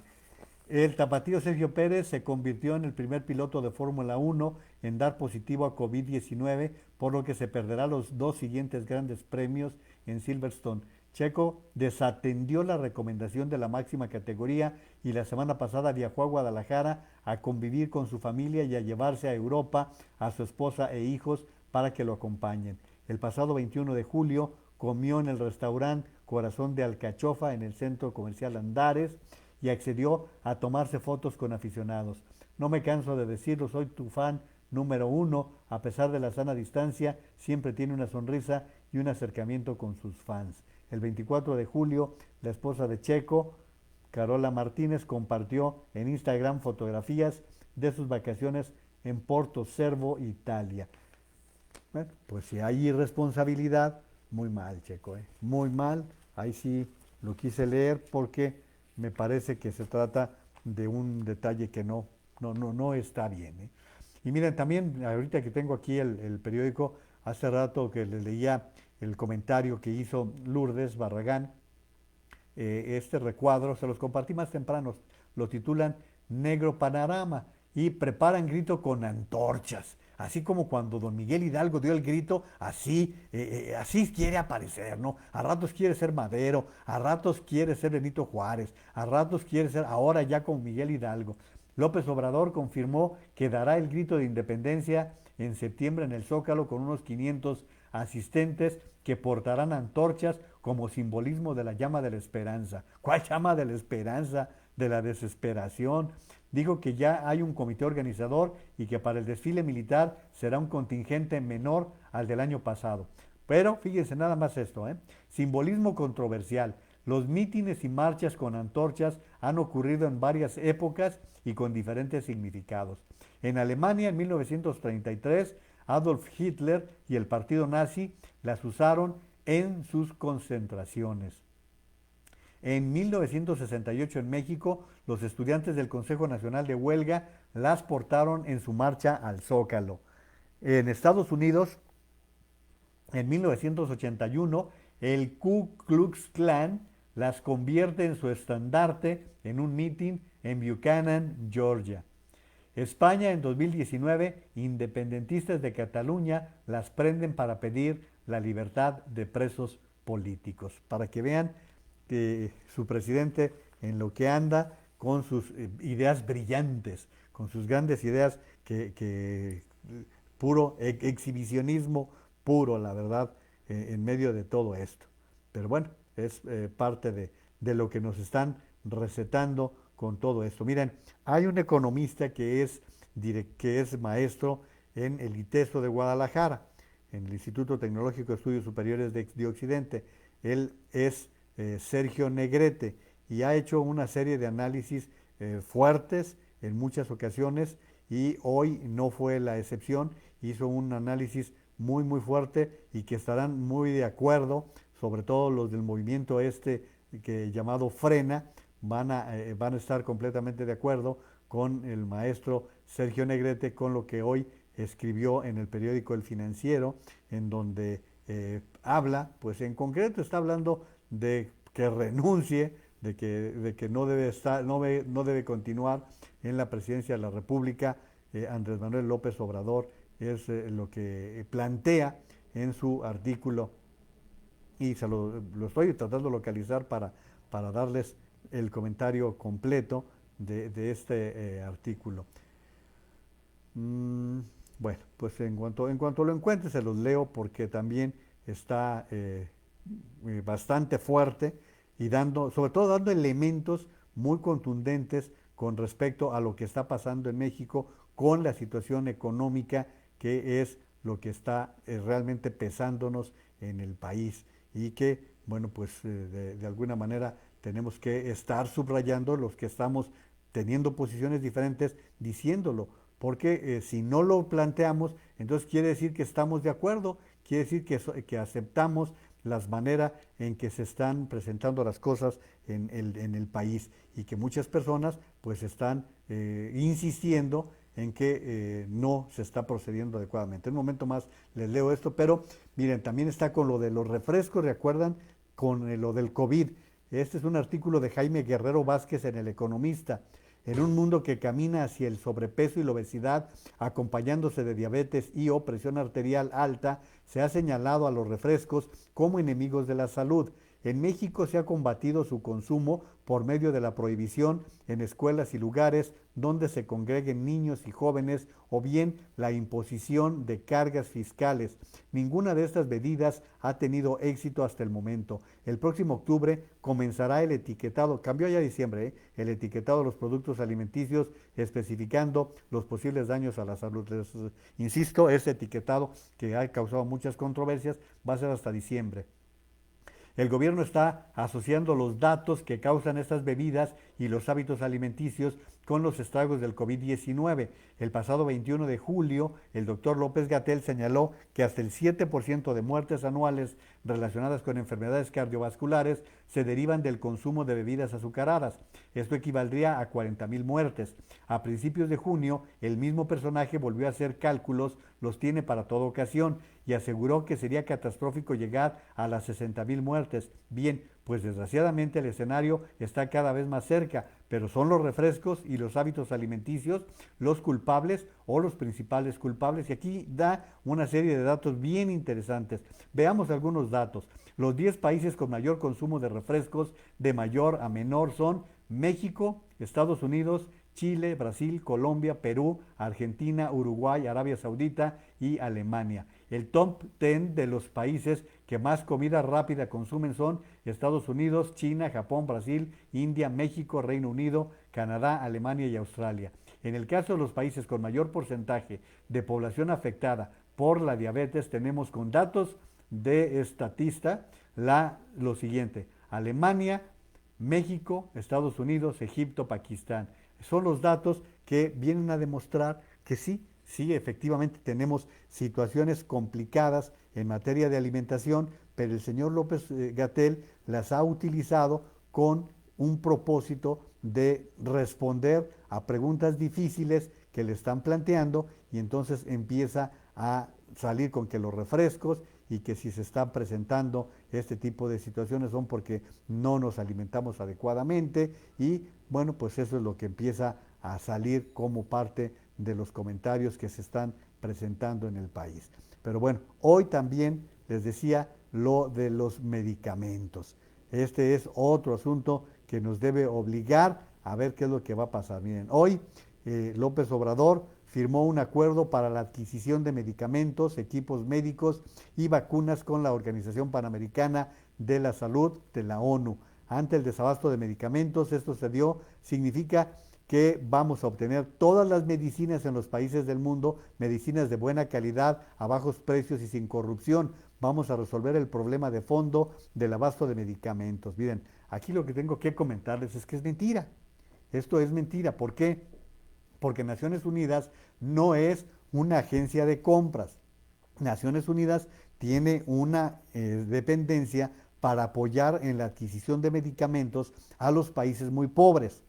el tapatío Sergio Pérez se convirtió en el primer piloto de Fórmula 1 en dar positivo a COVID-19, por lo que se perderá los 2 siguientes grandes premios en Silverstone. Checo desatendió la recomendación de la máxima categoría y la semana pasada viajó a Guadalajara a convivir con su familia y a llevarse a Europa a su esposa e hijos para que lo acompañen. El pasado 21 de julio comió en el restaurante Corazón de Alcachofa en el centro comercial Andares y accedió a tomarse fotos con aficionados. No me canso de decirlo, soy tu fan número 1, a pesar de la sana distancia, siempre tiene una sonrisa y un acercamiento con sus fans. El 24 de julio, la esposa de Checo, Carola Martínez, compartió en Instagram fotografías de sus vacaciones en Porto Cervo, Italia. Bueno, pues si hay irresponsabilidad, muy mal, Checo, muy mal. Ahí sí lo quise leer porque me parece que se trata de un detalle que no está bien. Y miren, también ahorita que tengo aquí el periódico, hace rato que les leía el comentario que hizo Lourdes Barragán, este recuadro, se los compartí más temprano, lo titulan Negro Panorama y preparan grito con antorchas. Así como cuando don Miguel Hidalgo dio el grito, así quiere aparecer, ¿no? A ratos quiere ser Madero, a ratos quiere ser Benito Juárez, a ratos quiere ser ahora ya con Miguel Hidalgo. López Obrador confirmó que dará el grito de independencia en septiembre en el Zócalo con unos 500 asistentes que portarán antorchas como simbolismo de la llama de la esperanza. ¿Cuál llama de la esperanza? De la desesperación. Dijo que ya hay un comité organizador y que para el desfile militar será un contingente menor al del año pasado. Pero fíjense nada más esto, simbolismo controversial. Los mítines y marchas con antorchas han ocurrido en varias épocas y con diferentes significados. En Alemania, en 1933, Adolf Hitler y el partido nazi las usaron en sus concentraciones. En 1968 en México, los estudiantes del Consejo Nacional de Huelga las portaron en su marcha al Zócalo. En Estados Unidos, en 1981, el Ku Klux Klan las convierte en su estandarte en un mitin en Buchanan, Georgia. España, en 2019, independentistas de Cataluña las prenden para pedir la libertad de presos políticos. Para que vean que su presidente en lo que anda con sus ideas brillantes, con sus grandes ideas que puro exhibicionismo puro, la verdad, en medio de todo esto. Pero bueno, es parte de lo que nos están recetando con todo esto. Miren, hay un economista que es maestro en el ITESO de Guadalajara, en el Instituto Tecnológico de Estudios Superiores de Occidente. Él es Sergio Negrete y ha hecho una serie de análisis fuertes en muchas ocasiones y hoy no fue la excepción. Hizo un análisis muy muy fuerte y que estarán muy de acuerdo, sobre todo los del movimiento que llamado Frena, van a estar completamente de acuerdo con el maestro Sergio Negrete, con lo que hoy escribió en el periódico El Financiero, en donde habla, pues en concreto está hablando de que renuncie, de que no debe continuar en la presidencia de la República. Andrés Manuel López Obrador es lo que plantea en su artículo y lo estoy tratando de localizar para darles el comentario completo de este artículo. Bueno, pues en cuanto lo encuentre se los leo porque también está bastante fuerte y sobre todo dando elementos muy contundentes con respecto a lo que está pasando en México con la situación económica, que es lo que está realmente pesándonos en el país y que, bueno, pues de alguna manera tenemos que estar subrayando los que estamos teniendo posiciones diferentes, diciéndolo, porque si no lo planteamos, entonces quiere decir que estamos de acuerdo, quiere decir que aceptamos las maneras en que se están presentando las cosas en el país y que muchas personas pues están insistiendo en que no se está procediendo adecuadamente. En un momento más les leo esto, pero miren, también está con lo de los refrescos, ¿recuerdan? Con lo del COVID. Este es un artículo de Jaime Guerrero Vázquez en El Economista. En un mundo que camina hacia el sobrepeso y la obesidad, acompañándose de diabetes y o presión arterial alta, se ha señalado a los refrescos como enemigos de la salud. En México se ha combatido su consumo por medio de la prohibición en escuelas y lugares donde se congreguen niños y jóvenes o bien la imposición de cargas fiscales. Ninguna de estas medidas ha tenido éxito hasta el momento. El próximo octubre comenzará el etiquetado, cambió ya diciembre, el etiquetado de los productos alimenticios especificando los posibles daños a la salud. Les insisto, ese etiquetado que ha causado muchas controversias va a ser hasta diciembre. El gobierno está asociando los datos que causan estas bebidas y los hábitos alimenticios con los estragos del COVID-19. El pasado 21 de julio, el doctor López-Gatell señaló que hasta el 7% de muertes anuales relacionadas con enfermedades cardiovasculares se derivan del consumo de bebidas azucaradas. Esto equivaldría a 40,000 muertes. A principios de junio, el mismo personaje volvió a hacer cálculos, los tiene para toda ocasión, y aseguró que sería catastrófico llegar a las 60,000 muertes. Bien, pues desgraciadamente el escenario está cada vez más cerca, pero son los refrescos y los hábitos alimenticios los culpables o los principales culpables. Y aquí da una serie de datos bien interesantes. Veamos algunos datos. Los 10 países con mayor consumo de refrescos de mayor a menor son México, Estados Unidos, Chile, Brasil, Colombia, Perú, Argentina, Uruguay, Arabia Saudita y Alemania. El top 10 de los países que más comida rápida consumen son Estados Unidos, China, Japón, Brasil, India, México, Reino Unido, Canadá, Alemania y Australia. En el caso de los países con mayor porcentaje de población afectada por la diabetes, tenemos con datos de Statista lo siguiente. Alemania, México, Estados Unidos, Egipto, Pakistán. Son los datos que vienen a demostrar que sí, efectivamente tenemos situaciones complicadas en materia de alimentación, pero el señor López-Gatell las ha utilizado con un propósito de responder a preguntas difíciles que le están planteando, y entonces empieza a salir con que los refrescos, y que si se están presentando este tipo de situaciones son porque no nos alimentamos adecuadamente, y bueno, pues eso es lo que empieza a salir como parte de los comentarios que se están presentando en el país. Pero bueno, hoy también les decía lo de los medicamentos. Este es otro asunto que nos debe obligar a ver qué es lo que va a pasar. Miren, hoy López Obrador firmó un acuerdo para la adquisición de medicamentos, equipos médicos y vacunas con la Organización Panamericana de la Salud de la ONU. Ante el desabasto de medicamentos, esto significa que vamos a obtener todas las medicinas en los países del mundo, medicinas de buena calidad, a bajos precios y sin corrupción. Vamos a resolver el problema de fondo del abasto de medicamentos. Miren, aquí lo que tengo que comentarles es que es mentira. Esto es mentira. ¿Por qué? Porque Naciones Unidas no es una agencia de compras. Naciones Unidas tiene una dependencia para apoyar en la adquisición de medicamentos a los países muy pobres.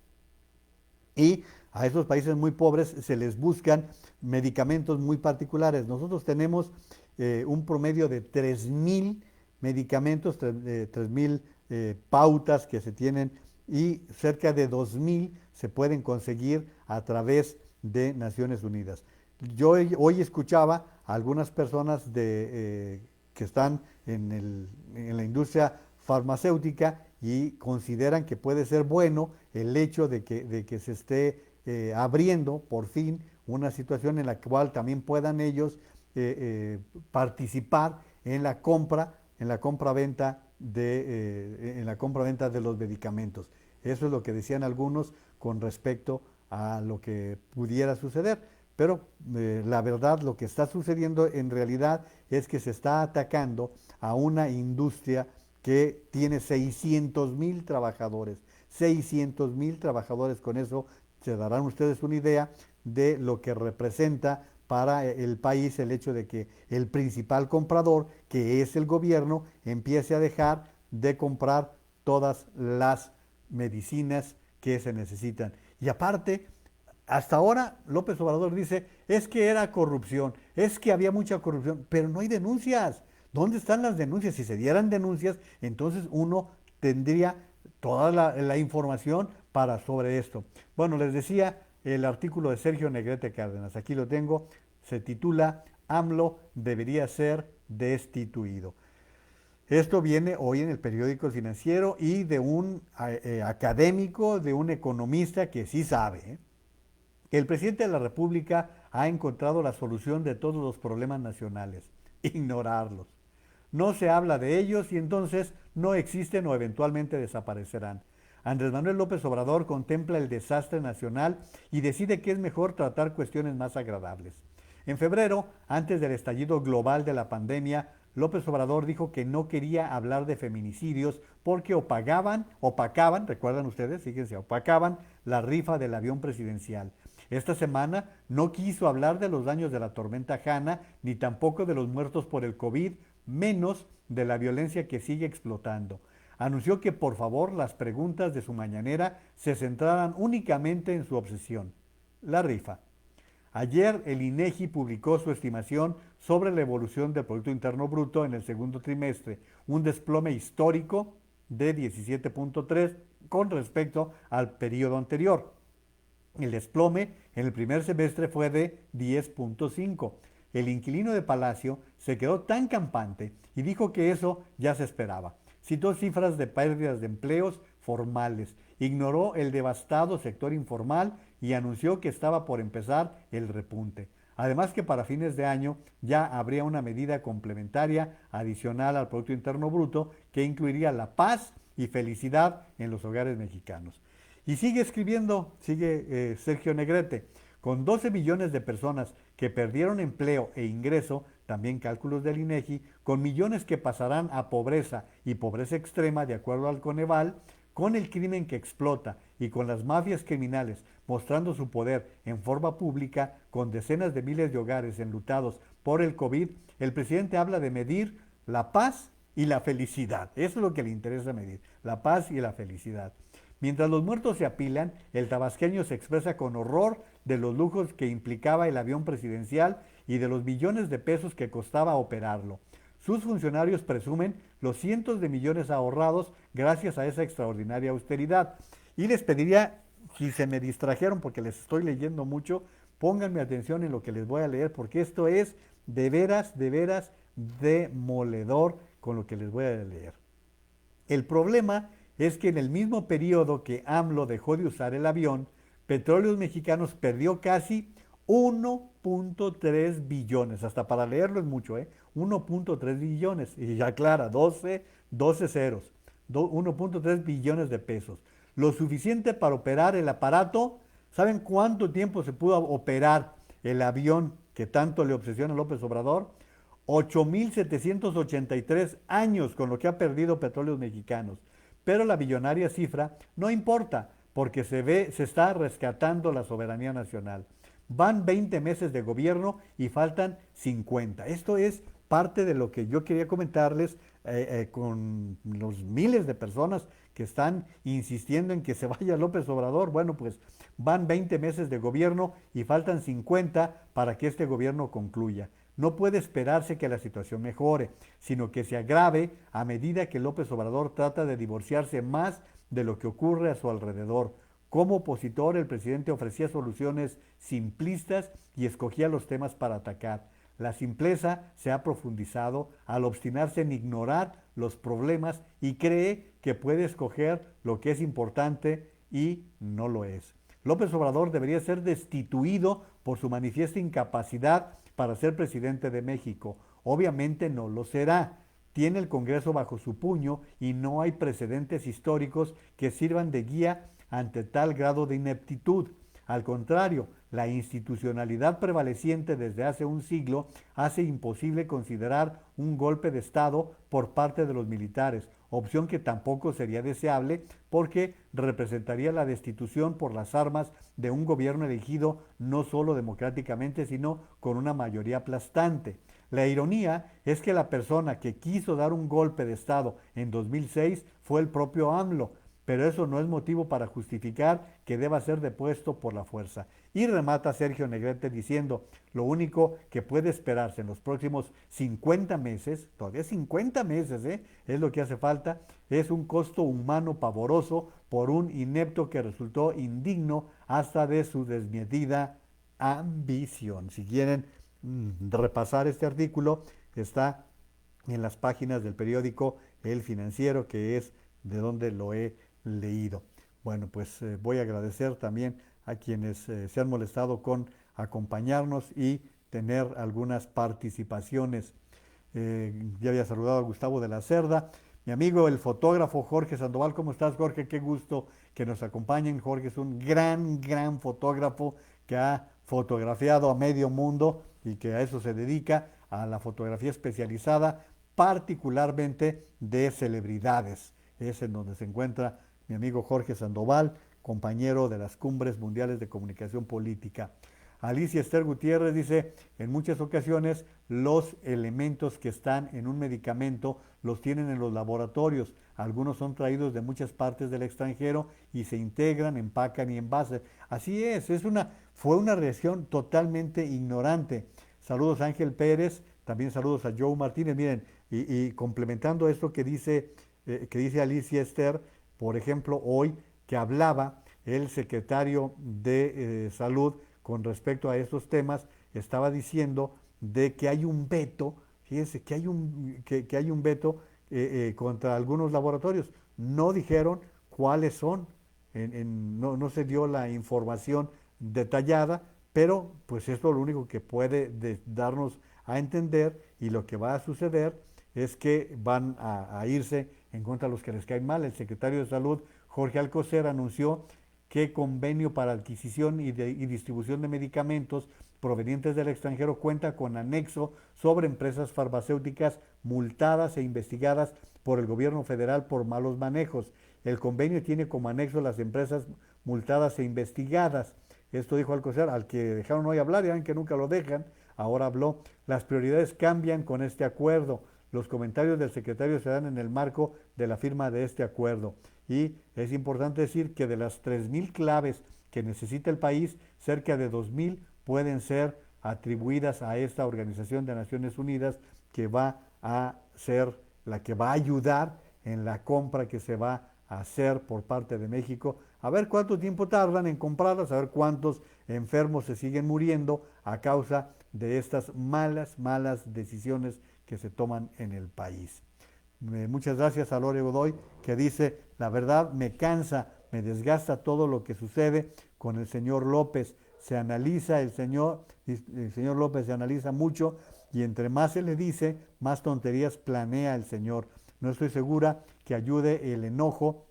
Y a esos países muy pobres se les buscan medicamentos muy particulares. Nosotros tenemos un promedio de 3,000 medicamentos, 3,000 pautas que se tienen, y cerca de 2,000 se pueden conseguir a través de Naciones Unidas. Yo hoy escuchaba a algunas personas que están en la industria farmacéutica y consideran que puede ser bueno el hecho de que se esté abriendo por fin una situación en la cual también puedan ellos participar en la compra-venta de los medicamentos. Eso es lo que decían algunos con respecto a lo que pudiera suceder. Pero la verdad, lo que está sucediendo en realidad es que se está atacando a una industria que tiene 600,000 trabajadores. 600,000 trabajadores. Con eso se darán ustedes una idea de lo que representa para el país el hecho de que el principal comprador, que es el gobierno, empiece a dejar de comprar todas las medicinas que se necesitan. Y aparte, hasta ahora López Obrador dice, es que era corrupción, es que había mucha corrupción, pero no hay denuncias. ¿Dónde están las denuncias? Si se dieran denuncias, entonces uno tendría toda la información sobre esto. Bueno, les decía el artículo de Sergio Negrete Cárdenas, aquí lo tengo, se titula AMLO debería ser destituido. Esto viene hoy en el periódico El Financiero y de un académico, de un economista que sí sabe. El presidente de la República ha encontrado la solución de todos los problemas nacionales: ignorarlos. No se habla de ellos y entonces no existen o eventualmente desaparecerán. Andrés Manuel López Obrador contempla el desastre nacional y decide que es mejor tratar cuestiones más agradables. En febrero, antes del estallido global de la pandemia, López Obrador dijo que no quería hablar de feminicidios porque opacaban, recuerdan ustedes, fíjense, opacaban la rifa del avión presidencial. Esta semana no quiso hablar de los daños de la tormenta Hanna, ni tampoco de los muertos por el COVID, menos de la violencia que sigue explotando. Anunció que por favor las preguntas de su mañanera se centraran únicamente en su obsesión, la rifa. Ayer el INEGI publicó su estimación sobre la evolución del Producto Interno Bruto en el segundo trimestre, un desplome histórico de 17.3 con respecto al periodo anterior. El desplome en el primer semestre fue de 10.5. El inquilino de Palacio se quedó tan campante y dijo que eso ya se esperaba. Citó cifras de pérdidas de empleos formales, ignoró el devastado sector informal y anunció que estaba por empezar el repunte. Además que para fines de año ya habría una medida complementaria adicional al Producto Interno Bruto que incluiría la paz y felicidad en los hogares mexicanos. Y sigue escribiendo, Sergio Negrete, Con 12 millones de personas que perdieron empleo e ingreso, también cálculos del INEGI, con millones que pasarán a pobreza y pobreza extrema de acuerdo al Coneval, con el crimen que explota y con las mafias criminales mostrando su poder en forma pública, con decenas de miles de hogares enlutados por el COVID, el presidente habla de medir la paz y la felicidad. Eso es lo que le interesa medir, la paz y la felicidad. Mientras los muertos se apilan, el tabasqueño se expresa con horror de los lujos que implicaba el avión presidencial y de los millones de pesos que costaba operarlo. Sus funcionarios presumen los cientos de millones ahorrados gracias a esa extraordinaria austeridad. Y les pediría, si se me distrajeron porque les estoy leyendo mucho, pónganme atención en lo que les voy a leer, porque esto es de veras demoledor con lo que les voy a leer. El problema es que en el mismo periodo que AMLO dejó de usar el avión, Petróleos Mexicanos perdió casi 1.3 billones, hasta para leerlo es mucho, 1.3 billones, y ya aclara, 12 ceros, 1.3 billones de pesos. Lo suficiente para operar el aparato. ¿Saben cuánto tiempo se pudo operar el avión que tanto le obsesiona a López Obrador? 8.783 años, con lo que ha perdido Petróleos Mexicanos. Pero la billonaria cifra no importa, porque se está rescatando la soberanía nacional. Van 20 meses de gobierno y faltan 50. Esto es parte de lo que yo quería comentarles con los miles de personas que están insistiendo en que se vaya López Obrador. Bueno, pues van 20 meses de gobierno y faltan 50 para que este gobierno concluya. No puede esperarse que la situación mejore, sino que se agrave a medida que López Obrador trata de divorciarse más de lo que ocurre a su alrededor. Como opositor, el presidente ofrecía soluciones simplistas y escogía los temas para atacar. La simpleza se ha profundizado al obstinarse en ignorar los problemas y cree que puede escoger lo que es importante y no lo es. López Obrador debería ser destituido por su manifiesta incapacidad para ser presidente de México. Obviamente no lo será. Tiene el Congreso bajo su puño y no hay precedentes históricos que sirvan de guía ante tal grado de ineptitud. Al contrario, la institucionalidad prevaleciente desde hace un siglo hace imposible considerar un golpe de Estado por parte de los militares, opción que tampoco sería deseable porque representaría la destitución por las armas de un gobierno elegido no solo democráticamente, sino con una mayoría aplastante. La ironía es que la persona que quiso dar un golpe de Estado en 2006 fue el propio AMLO, pero eso no es motivo para justificar que deba ser depuesto por la fuerza. Y remata Sergio Negrete diciendo, lo único que puede esperarse en los próximos 50 meses, todavía 50 meses, es lo que hace falta, es un costo humano pavoroso por un inepto que resultó indigno hasta de su desmedida ambición. Si quieren repasar este artículo, está en las páginas del periódico El Financiero, que es de donde lo he leído. Bueno, pues voy a agradecer también a quienes se han molestado con acompañarnos y tener algunas participaciones. Ya había saludado a Gustavo de la Cerda, mi amigo el fotógrafo Jorge Sandoval. ¿Cómo estás, Jorge? Qué gusto que nos acompañen. Jorge es un gran fotógrafo que ha fotografiado a medio mundo y que a eso se dedica, a la fotografía especializada, particularmente de celebridades. Es en donde se encuentra mi amigo Jorge Sandoval, compañero de las Cumbres Mundiales de Comunicación Política. Alicia Esther Gutiérrez dice, en muchas ocasiones los elementos que están en un medicamento los tienen en los laboratorios. Algunos son traídos de muchas partes del extranjero y se integran, empacan y envasan. Así es, fue una reacción totalmente ignorante. Saludos a Ángel Pérez, también saludos a Joe Martínez. Miren, y complementando esto que dice Alicia Esther, por ejemplo, hoy que hablaba el secretario de Salud con respecto a estos temas, estaba diciendo de que hay un veto, fíjense, que hay un veto contra algunos laboratorios. No dijeron cuáles son, no se dio la información detallada, pero pues esto lo único que puede darnos a entender, y lo que va a suceder es que van a irse en contra de los que les caen mal. El secretario de Salud, Jorge Alcocer, anunció qué convenio para adquisición y distribución de medicamentos provenientes del extranjero cuenta con anexo sobre empresas farmacéuticas multadas e investigadas por el gobierno federal por malos manejos. El convenio tiene como anexo las empresas multadas e investigadas. Esto dijo Alcocer, al que dejaron hoy hablar, ya ven que nunca lo dejan, ahora habló. Las prioridades cambian con este acuerdo. Los comentarios del secretario se dan en el marco de la firma de este acuerdo. Y es importante decir que de las 3,000 claves que necesita el país, cerca de 2,000 pueden ser atribuidas a esta Organización de Naciones Unidas, que va a ser la que va a ayudar en la compra que se va a hacer por parte de México. A ver cuánto tiempo tardan en comprarlas, a ver cuántos enfermos se siguen muriendo a causa de estas malas decisiones que se toman en el país. Muchas gracias a Lore Godoy, que dice, la verdad me cansa, me desgasta todo lo que sucede con el señor López. Se analiza el señor López se analiza mucho y entre más se le dice, más tonterías planea el señor. No estoy segura que ayude el enojo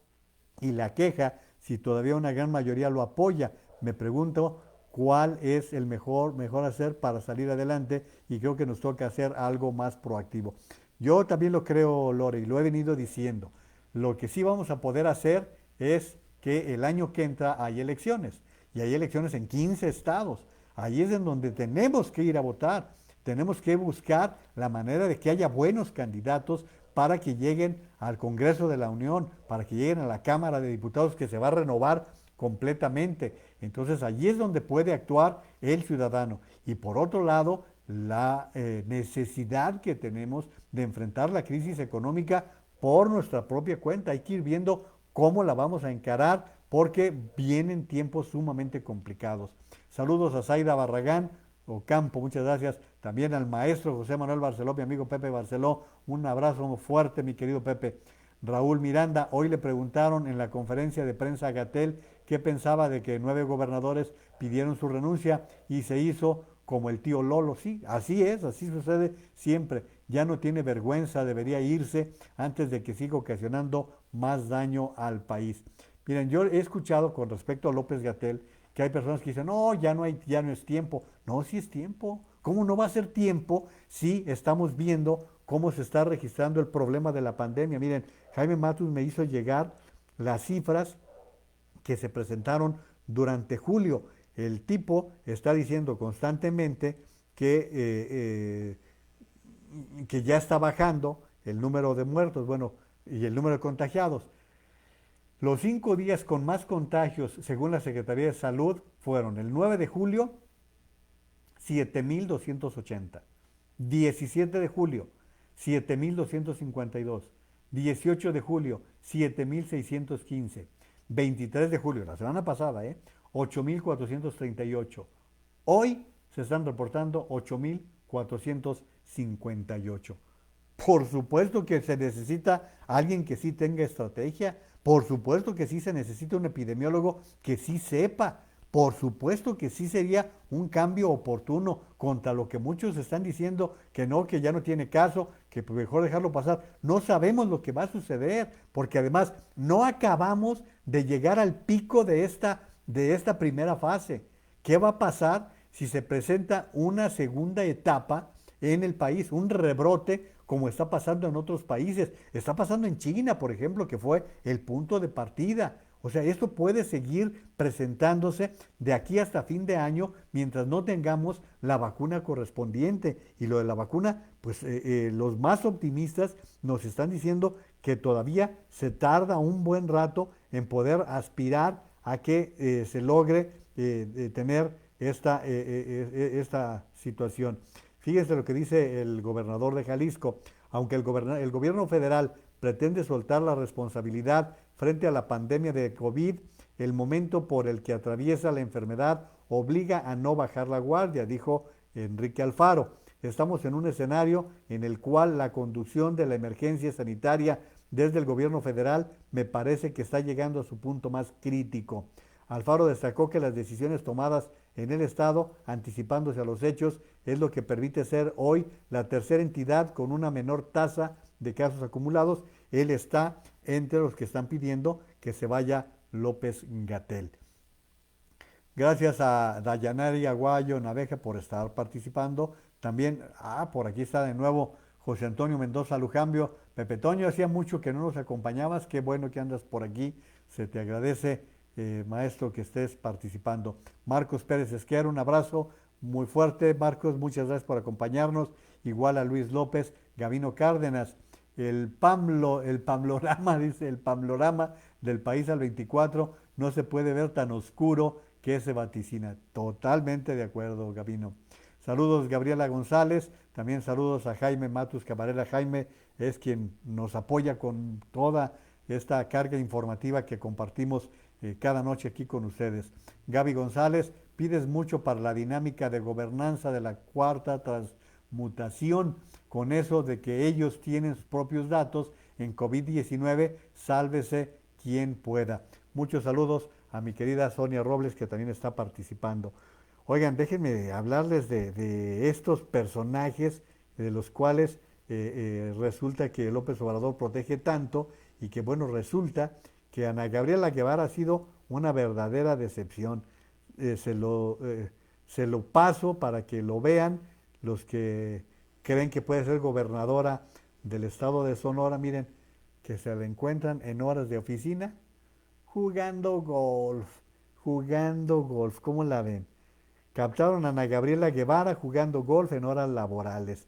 y la queja si todavía una gran mayoría lo apoya. Me pregunto cuál es el mejor hacer para salir adelante y creo que nos toca hacer algo más proactivo. Yo también lo creo, Lore, y lo he venido diciendo. Lo que sí vamos a poder hacer es que el año que entra hay elecciones, y hay elecciones en 15 estados. Ahí es en donde tenemos que ir a votar. Tenemos que buscar la manera de que haya buenos candidatos para que lleguen al Congreso de la Unión, para que lleguen a la Cámara de Diputados, que se va a renovar completamente. Entonces allí es donde puede actuar el ciudadano. Y por otro lado, la necesidad que tenemos de enfrentar la crisis económica por nuestra propia cuenta. Hay que ir viendo cómo la vamos a encarar, porque vienen tiempos sumamente complicados. Saludos a Zaida Barragán Ocampo, muchas gracias. También al maestro José Manuel Barceló, mi amigo Pepe Barceló, un abrazo fuerte, mi querido Pepe. Raúl Miranda, hoy le preguntaron en la conferencia de prensa a Gatell qué pensaba de que 9 gobernadores pidieron su renuncia y se hizo como el tío Lolo. Sí, así es, así sucede siempre. Ya no tiene vergüenza, debería irse antes de que siga ocasionando más daño al país. Miren, yo he escuchado con respecto a López-Gatell que hay personas que dicen, no, ya no es tiempo. No, sí es tiempo. ¿Cómo no va a ser tiempo si estamos viendo cómo se está registrando el problema de la pandemia? Miren, Jaime Matus me hizo llegar las cifras que se presentaron durante julio. El tipo está diciendo constantemente que ya está bajando el número de muertos, bueno, y el número de contagiados. Los 5 días con más contagios, según la Secretaría de Salud, fueron el 9 de julio, 7,280. 17 de julio, 7,252. 18 de julio, 7,615. 23 de julio, la semana pasada, 8,438. Hoy se están reportando 8,458. Por supuesto que se necesita alguien que sí tenga estrategia. Por supuesto que sí se necesita un epidemiólogo que sí sepa. Por supuesto que sí sería un cambio oportuno contra lo que muchos están diciendo que ya no tiene caso, que mejor dejarlo pasar. No sabemos lo que va a suceder, porque además no acabamos de llegar al pico de esta primera fase. ¿Qué va a pasar si se presenta una segunda etapa en el país, un rebrote como está pasando en otros países? Está pasando en China, por ejemplo, que fue el punto de partida. O sea, esto puede seguir presentándose de aquí hasta fin de año mientras no tengamos la vacuna correspondiente. Y lo de la vacuna, pues los más optimistas nos están diciendo que todavía se tarda un buen rato en poder aspirar a que se logre tener esta situación. Fíjense lo que dice el gobernador de Jalisco. Aunque el gobierno federal pretende soltar la responsabilidad frente a la pandemia de COVID, el momento por el que atraviesa la enfermedad obliga a no bajar la guardia, dijo Enrique Alfaro. Estamos en un escenario en el cual la conducción de la emergencia sanitaria desde el gobierno federal me parece que está llegando a su punto más crítico. Alfaro destacó que las decisiones tomadas en el Estado, anticipándose a los hechos, es lo que permite ser hoy la tercera entidad con una menor tasa de casos acumulados. Él está entre los que están pidiendo que se vaya López-Gatell. Gracias a Dayanari Aguayo Naveja por estar participando. También, por aquí está de nuevo José Antonio Mendoza Lujambio. Pepe Toño, hacía mucho que no nos acompañabas. Qué bueno que andas por aquí. Se te agradece, maestro, que estés participando. Marcos Pérez Esquer, un abrazo muy fuerte. Marcos, muchas gracias por acompañarnos. Igual a Luis López, Gavino Cárdenas. El Pamlorama, dice, el Pamlorama del país al 24 no se puede ver tan oscuro que se vaticina. Totalmente de acuerdo, Gavino. Saludos, Gabriela González. También saludos a Jaime Matus Camarela. Jaime es quien nos apoya con toda esta carga informativa que compartimos cada noche aquí con ustedes. Gaby González, pides mucho para la dinámica de gobernanza de la cuarta transmutación. Con eso de que ellos tienen sus propios datos en COVID-19, sálvese quien pueda. Muchos saludos a mi querida Sonia Robles, que también está participando. Oigan, déjenme hablarles de estos personajes de los cuales resulta que López Obrador protege tanto y que, bueno, resulta que Ana Gabriela Guevara ha sido una verdadera decepción. Se lo paso para que lo vean los que creen que puede ser gobernadora del estado de Sonora. Miren, que se la encuentran en horas de oficina jugando golf, ¿cómo la ven? Captaron a Ana Gabriela Guevara jugando golf en horas laborales.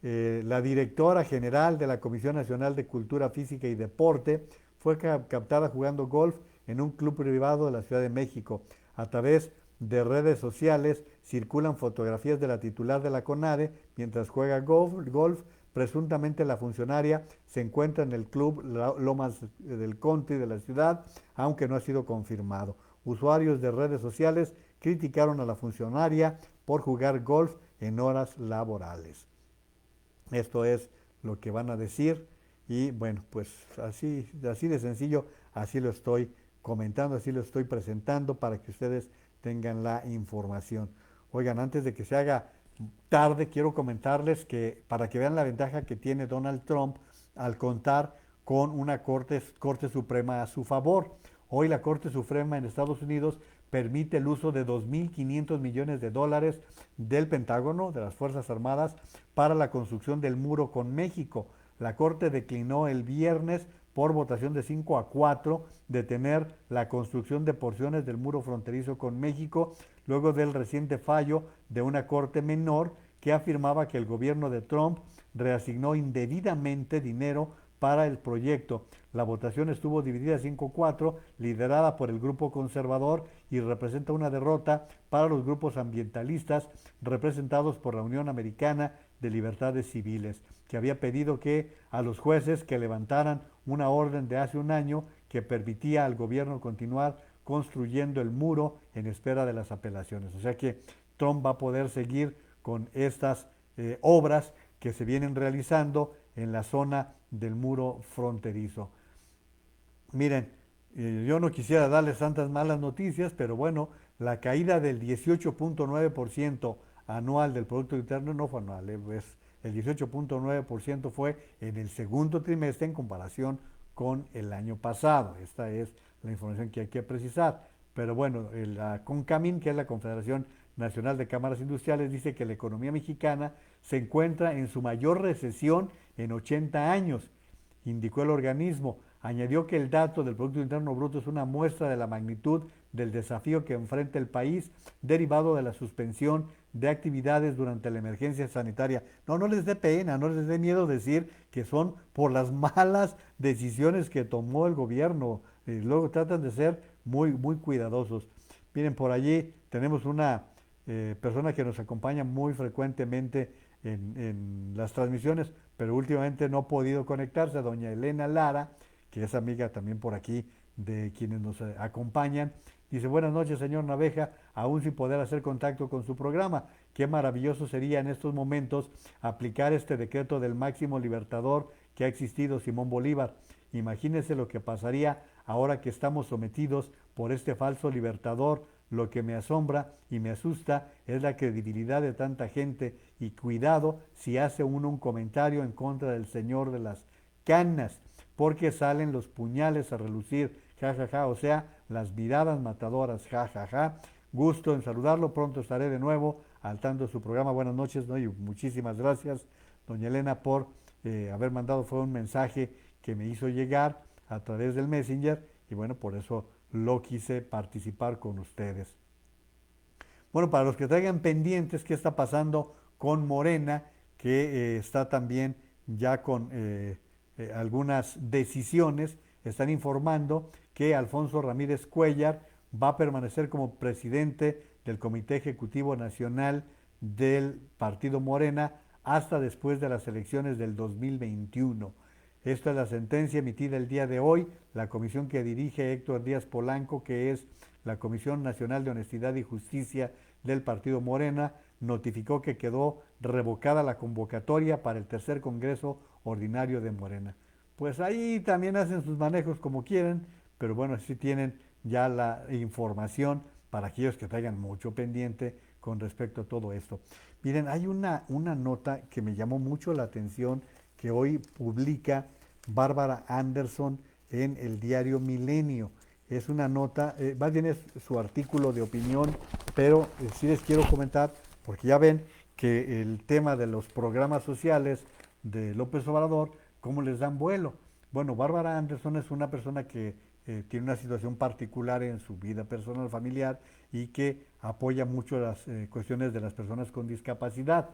La directora general de la Comisión Nacional de Cultura Física y Deporte fue captada jugando golf en un club privado de la Ciudad de México. A través de redes sociales circulan fotografías de la titular de la CONADE mientras juega golf. Presuntamente la funcionaria se encuentra en el club Lomas del Country de la ciudad, aunque no ha sido confirmado. Usuarios de redes sociales criticaron a la funcionaria por jugar golf en horas laborales. Esto es lo que van a decir y bueno, pues así de sencillo, así lo estoy comentando, así lo estoy presentando para que ustedes tengan la información. Oigan, antes de que se haga tarde, quiero comentarles que para que vean la ventaja que tiene Donald Trump al contar con una Corte Suprema a su favor. Hoy la Corte Suprema en Estados Unidos permite el uso de 2.500 millones de dólares del Pentágono, de las Fuerzas Armadas, para la construcción del muro con México. La Corte declinó el viernes por votación de 5-4 detener la construcción de porciones del muro fronterizo con México, luego del reciente fallo de una corte menor que afirmaba que el gobierno de Trump reasignó indebidamente dinero para el proyecto. La votación estuvo dividida 5-4, liderada por el grupo conservador y representa una derrota para los grupos ambientalistas representados por la Unión Americana de Libertades Civiles, que había pedido que a los jueces que levantaran una orden de hace un año que permitía al gobierno continuar construyendo el muro en espera de las apelaciones. O sea que Trump va a poder seguir con estas obras que se vienen realizando en la zona del muro fronterizo. Miren, yo no quisiera darles tantas malas noticias, pero bueno, la caída del 18.9% anual del Producto Interno no fue anual, pues el 18.9% fue en el segundo trimestre en comparación con el año pasado. Esta es la información que hay que precisar. Pero bueno, la CONCAMIN, que es la Confederación Nacional de Cámaras Industriales, dice que la economía mexicana se encuentra en su mayor recesión en 80 años, indicó el organismo. Añadió que el dato del Producto Interno Bruto es una muestra de la magnitud del desafío que enfrenta el país derivado de la suspensión de actividades durante la emergencia sanitaria. No les dé pena, no les dé miedo decir que son por las malas decisiones que tomó el gobierno. Luego tratan de ser muy cuidadosos. Miren, por allí tenemos una persona que nos acompaña muy frecuentemente en las transmisiones, pero últimamente no ha podido conectarse, doña Elena Lara, que es amiga también por aquí de quienes nos acompañan. Dice, buenas noches, señor Naveja, aún sin poder hacer contacto con su programa. Qué maravilloso sería en estos momentos aplicar este decreto del máximo libertador que ha existido, Simón Bolívar. Imagínese lo que pasaría ahora que estamos sometidos por este falso libertador. Lo que me asombra y me asusta es la credibilidad de tanta gente y cuidado si hace uno un comentario en contra del señor de las canas, porque salen los puñales a relucir, jajaja, o sea, las miradas matadoras, jajaja, gusto en saludarlo. Pronto estaré de nuevo al tanto de su programa. Buenas noches, ¿no? Y muchísimas gracias, doña Elena, por haber mandado. Fue un mensaje que me hizo llegar a través del Messenger y bueno, por eso lo quise participar con ustedes. Bueno, para los que traigan pendientes qué está pasando con Morena, que está también ya con algunas decisiones, están informando que Alfonso Ramírez Cuéllar va a permanecer como presidente del Comité Ejecutivo Nacional del Partido Morena hasta después de las elecciones del 2021. Esta es la sentencia emitida el día de hoy. La comisión que dirige Héctor Díaz Polanco, que es la Comisión Nacional de Honestidad y Justicia del Partido Morena, notificó que quedó revocada la convocatoria para el tercer Congreso Ordinario de Morena. Pues ahí también hacen sus manejos como quieren, pero bueno, sí tienen ya la información para aquellos que traigan mucho pendiente con respecto a todo esto. Miren, hay una nota que me llamó mucho la atención que hoy publica Bárbara Anderson en el diario Milenio. Es una nota, más bien es su artículo de opinión, pero sí les quiero comentar, porque ya ven que el tema de los programas sociales de López Obrador, ¿cómo les dan vuelo? Bueno, Bárbara Anderson es una persona que tiene una situación particular en su vida personal, familiar, y que apoya mucho las cuestiones de las personas con discapacidad.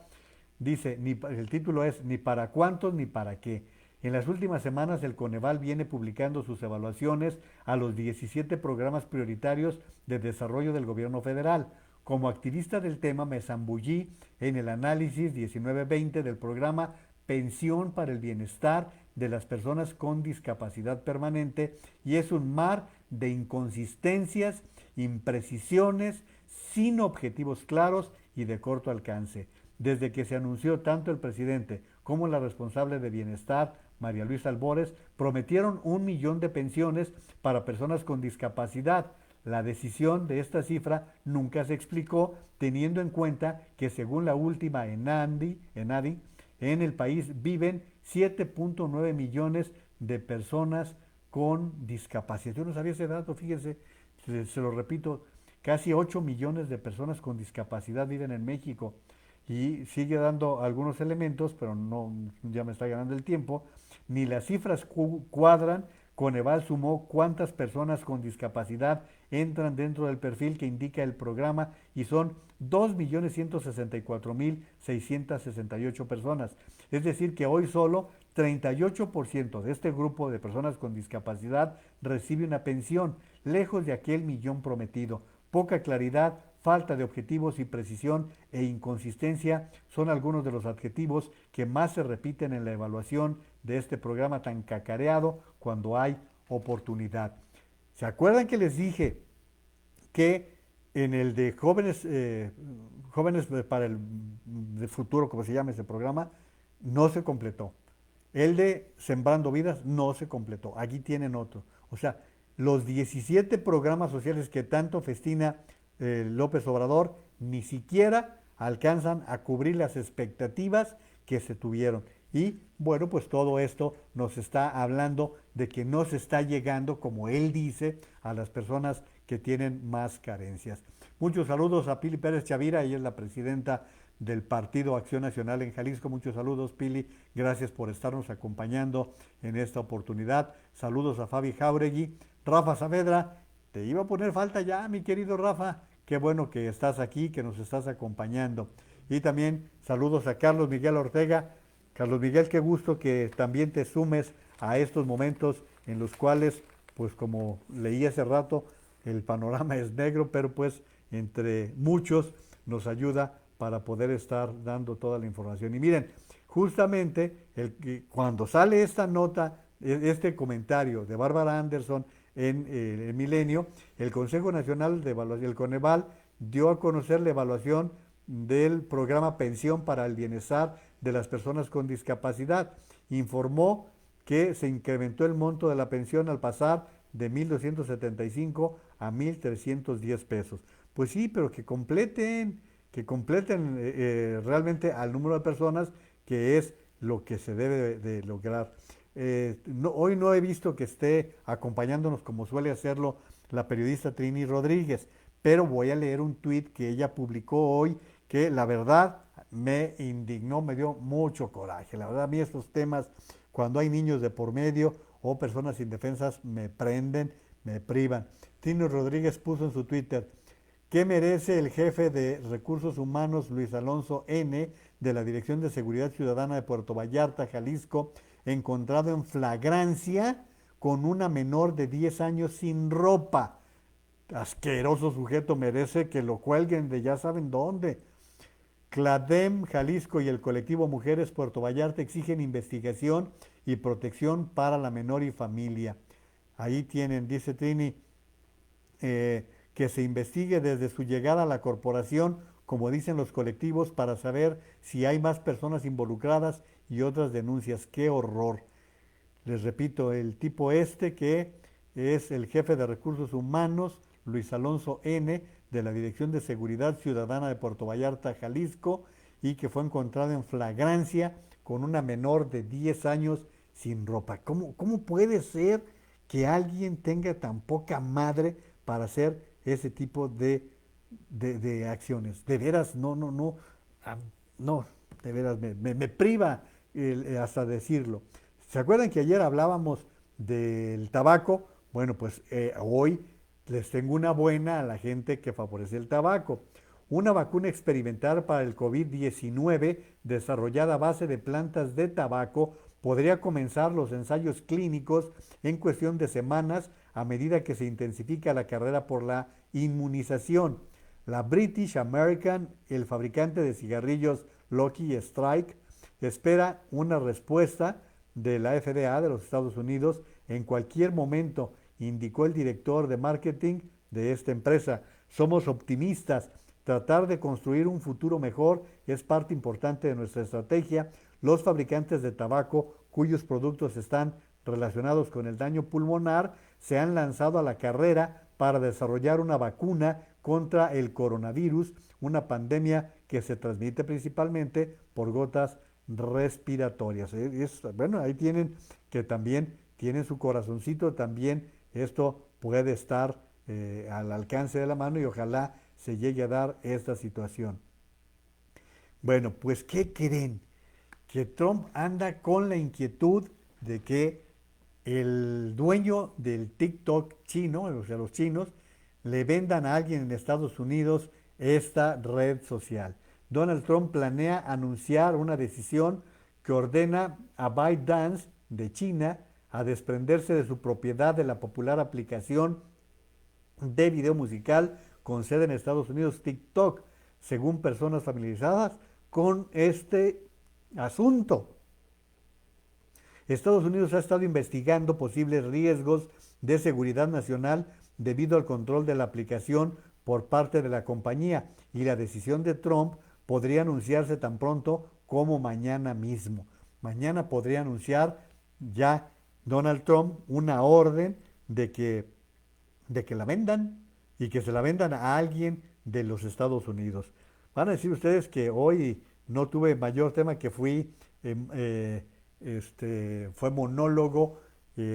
Dice, el título es Ni para cuántos ni para qué. En las últimas semanas el Coneval viene publicando sus evaluaciones a los 17 programas prioritarios de desarrollo del gobierno federal. Como activista del tema me zambullí en el análisis 19-20 del programa Pensión para el Bienestar de las Personas con Discapacidad Permanente y es un mar de inconsistencias, imprecisiones, sin objetivos claros y de corto alcance. Desde que se anunció tanto el presidente como la responsable de Bienestar, María Luisa Albores, prometieron 1 millón de pensiones para personas con discapacidad. La decisión de esta cifra nunca se explicó, teniendo en cuenta que según la última ENADI, en el país viven 7.9 millones de personas con discapacidad. Yo no sabía ese dato, fíjense, se lo repito, casi 8 millones de personas con discapacidad viven en México. Y sigue dando algunos elementos, pero no, ya me está ganando el tiempo, ni las cifras cuadran. Coneval sumó cuántas personas con discapacidad entran dentro del perfil que indica el programa y son 2.164.668 personas. Es decir, que hoy solo 38% de este grupo de personas con discapacidad recibe una pensión, lejos de aquel millón prometido. Poca claridad, falta de objetivos y precisión e inconsistencia son algunos de los adjetivos que más se repiten en la evaluación de este programa tan cacareado cuando hay oportunidad. ¿Se acuerdan que les dije que en el de jóvenes para el de futuro, como se llama ese programa, no se completó? El de Sembrando Vidas no se completó. Aquí tienen otro. O sea, los 17 programas sociales que tanto festina López Obrador ni siquiera alcanzan a cubrir las expectativas que se tuvieron. Y bueno, pues todo esto nos está hablando de que no se está llegando, como él dice, a las personas que tienen más carencias. Muchos saludos a Pili Pérez Chavira, ella es la presidenta del Partido Acción Nacional en Jalisco. Muchos saludos, Pili, gracias por estarnos acompañando en esta oportunidad. Saludos a Fabi Jauregui. Rafa Saavedra, te iba a poner falta ya, mi querido Rafa. Qué bueno que estás aquí, que nos estás acompañando. Y también saludos a Carlos Miguel Ortega. Carlos Miguel, qué gusto que también te sumes a estos momentos en los cuales, pues como leí hace rato, el panorama es negro, pero pues entre muchos nos ayuda para poder estar dando toda la información. Y miren, justamente cuando sale esta nota, este comentario de Bárbara Anderson en el Milenio, el Consejo Nacional de Evaluación, el Coneval, dio a conocer la evaluación del programa Pensión para el Bienestar de las Personas con Discapacidad. Informó que se incrementó el monto de la pensión al pasar de 1.275 a 1.310 pesos. Pues sí, pero que completen realmente al número de personas, que es lo que se debe de lograr. Hoy no he visto que esté acompañándonos como suele hacerlo la periodista Trini Rodríguez, pero voy a leer un tuit que ella publicó hoy que la verdad me indignó, me dio mucho coraje. La verdad, a mí estos temas, cuando hay niños de por medio o personas indefensas, me prenden, me privan. Tino Rodríguez puso en su Twitter: ¿qué merece el jefe de Recursos Humanos, Luis Alonso N., de la Dirección de Seguridad Ciudadana de Puerto Vallarta, Jalisco, encontrado en flagrancia con una menor de 10 años sin ropa? Asqueroso sujeto, merece que lo cuelguen de ya saben dónde. CLADEM, Jalisco y el colectivo Mujeres Puerto Vallarta exigen investigación y protección para la menor y familia. Ahí tienen, dice Trini, que se investigue desde su llegada a la corporación, como dicen los colectivos, para saber si hay más personas involucradas y otras denuncias. ¡Qué horror! Les repito, el tipo que es el jefe de Recursos Humanos, Luis Alonso N., de la Dirección de Seguridad Ciudadana de Puerto Vallarta, Jalisco, y que fue encontrado en flagrancia con una menor de 10 años sin ropa. ¿Cómo puede ser que alguien tenga tan poca madre para hacer ese tipo de acciones? De veras, no, no, de veras me priva hasta decirlo. ¿Se acuerdan que ayer hablábamos del tabaco? Bueno, pues hoy les tengo una buena a la gente que favorece el tabaco. Una vacuna experimental para el COVID-19 desarrollada a base de plantas de tabaco podría comenzar los ensayos clínicos en cuestión de semanas a medida que se intensifica la carrera por la inmunización. La British American, el fabricante de cigarrillos Lucky Strike, espera una respuesta de la FDA de los Estados Unidos en cualquier momento, indicó el director de marketing de esta empresa. Somos optimistas. Tratar de construir un futuro mejor es parte importante de nuestra estrategia. Los fabricantes de tabaco cuyos productos están relacionados con el daño pulmonar se han lanzado a la carrera para desarrollar una vacuna contra el coronavirus, una pandemia que se transmite principalmente por gotas respiratorias. Bueno, ahí tienen que también tienen su corazoncito, también esto puede estar al alcance de la mano y ojalá se llegue a dar esta situación. Bueno, pues ¿qué creen? Que Trump anda con la inquietud de que el dueño del TikTok chino, o sea, los chinos, le vendan a alguien en Estados Unidos esta red social. Donald Trump planea anunciar una decisión que ordena a ByteDance de China a desprenderse de su propiedad de la popular aplicación de video musical con sede en Estados Unidos, TikTok, según personas familiarizadas con este asunto. Estados Unidos ha estado investigando posibles riesgos de seguridad nacional debido al control de la aplicación por parte de la compañía, y la decisión de Trump podría anunciarse tan pronto como mañana mismo. Mañana podría anunciar ya Donald Trump una orden de que la vendan y que se la vendan a alguien de los Estados Unidos. Van a decir ustedes que hoy no tuve mayor tema, que fue monólogo,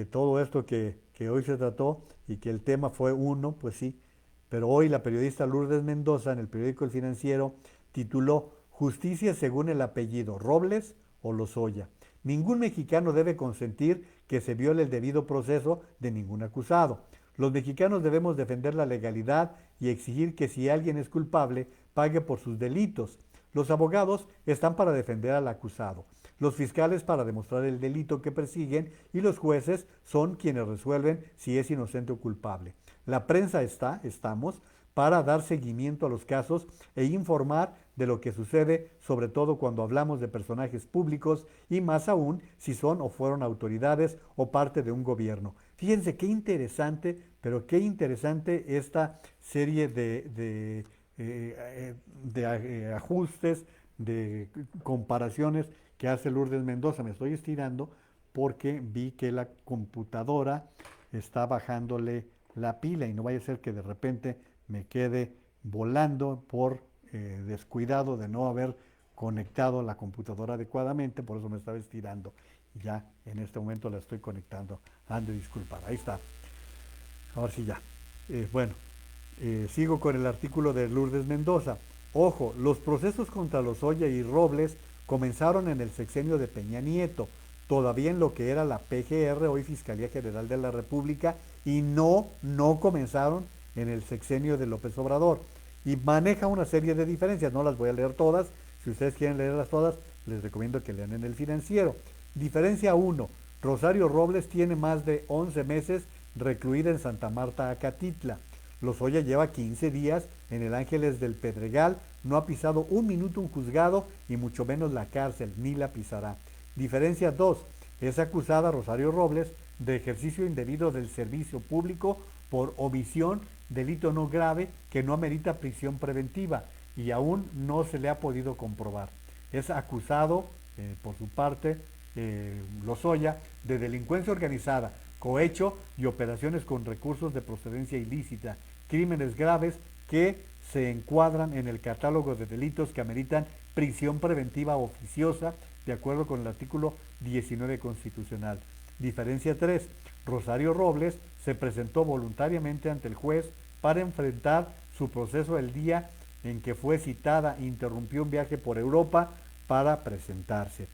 todo esto que hoy se trató, y que el tema fue uno, pues sí, pero hoy la periodista Lourdes Mendoza en el periódico El Financiero tituló "Justicia según el apellido, Robles o Lozoya. Ningún mexicano debe consentir que se viole el debido proceso de ningún acusado. Los mexicanos debemos defender la legalidad y exigir que si alguien es culpable, pague por sus delitos. Los abogados están para defender al acusado, los fiscales para demostrar el delito que persiguen, y los jueces son quienes resuelven si es inocente o culpable. La prensa estamos para dar seguimiento a los casos e informar de lo que sucede, sobre todo cuando hablamos de personajes públicos y más aún si son o fueron autoridades o parte de un gobierno". Fíjense qué interesante, pero qué interesante esta serie de ajustes, de comparaciones que hace Lourdes Mendoza. Me estoy estirando porque vi que la computadora está bajándole la pila y no vaya a ser que de repente me quede volando por descuidado de no haber conectado la computadora adecuadamente. Por eso me estaba estirando. Ya en este momento la estoy conectando. Han de disculpar. Ahí está. Ahora sí ya. Bueno, Sigo con el artículo de Lourdes Mendoza. Ojo, los procesos contra Lozoya y Robles comenzaron en el sexenio de Peña Nieto, todavía en lo que era la PGR, hoy Fiscalía General de la República, y no comenzaron en el sexenio de López Obrador. Y maneja una serie de diferencias, no las voy a leer todas, si ustedes quieren leerlas todas, les recomiendo que lean en El Financiero. Diferencia 1, Rosario Robles tiene más de 11 meses recluida en Santa Marta, Acatitla. Lozoya lleva 15 días en el Ángeles del Pedregal, no ha pisado un minuto un juzgado y mucho menos la cárcel, ni la pisará. Diferencia 2, es acusada Rosario Robles de ejercicio indebido del servicio público por omisión, delito no grave que no amerita prisión preventiva y aún no se le ha podido comprobar. Es acusado, por su parte, Lozoya, de delincuencia organizada, cohecho y operaciones con recursos de procedencia ilícita, crímenes graves que se encuadran en el catálogo de delitos que ameritan prisión preventiva oficiosa de acuerdo con el artículo 19 constitucional. Diferencia 3. Rosario Robles se presentó voluntariamente ante el juez para enfrentar su proceso el día en que fue citada, interrumpió un viaje por Europa para presentarse.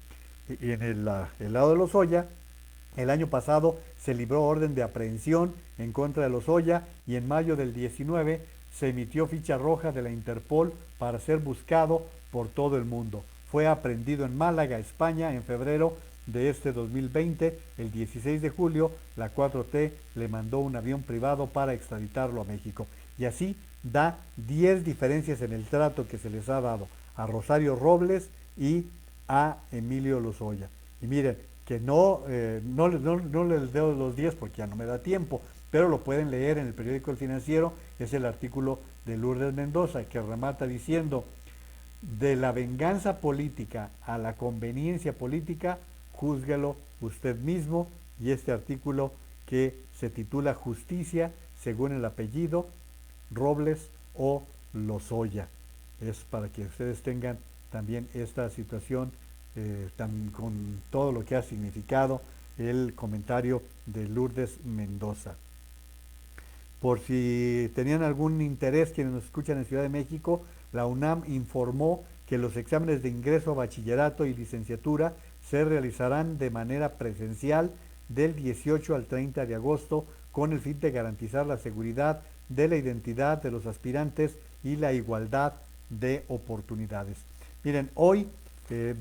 Y en el lado de Lozoya, el año pasado se libró orden de aprehensión en contra de Lozoya y en mayo del 19 se emitió ficha roja de la Interpol para ser buscado por todo el mundo. Fue aprehendido en Málaga, España, en febrero de este 2020. El 16 de julio, la 4T le mandó un avión privado para extraditarlo a México. Y así da 10 diferencias en el trato que se les ha dado a Rosario Robles y a Emilio Lozoya. Y miren, que no les debo los 10 porque ya no me da tiempo, pero lo pueden leer en el periódico El Financiero, es el artículo de Lourdes Mendoza, que remata diciendo: de la venganza política a la conveniencia política, júzguelo usted mismo, y este artículo que se titula Justicia según el apellido, Robles o Lozoya. Es para que ustedes tengan también esta situación con todo lo que ha significado el comentario de Lourdes Mendoza. Por si tenían algún interés quienes nos escuchan en Ciudad de México, la UNAM informó que los exámenes de ingreso a bachillerato y licenciatura se realizarán de manera presencial del 18 al 30 de agosto con el fin de garantizar la seguridad de la identidad de los aspirantes y la igualdad de oportunidades. Miren, hoy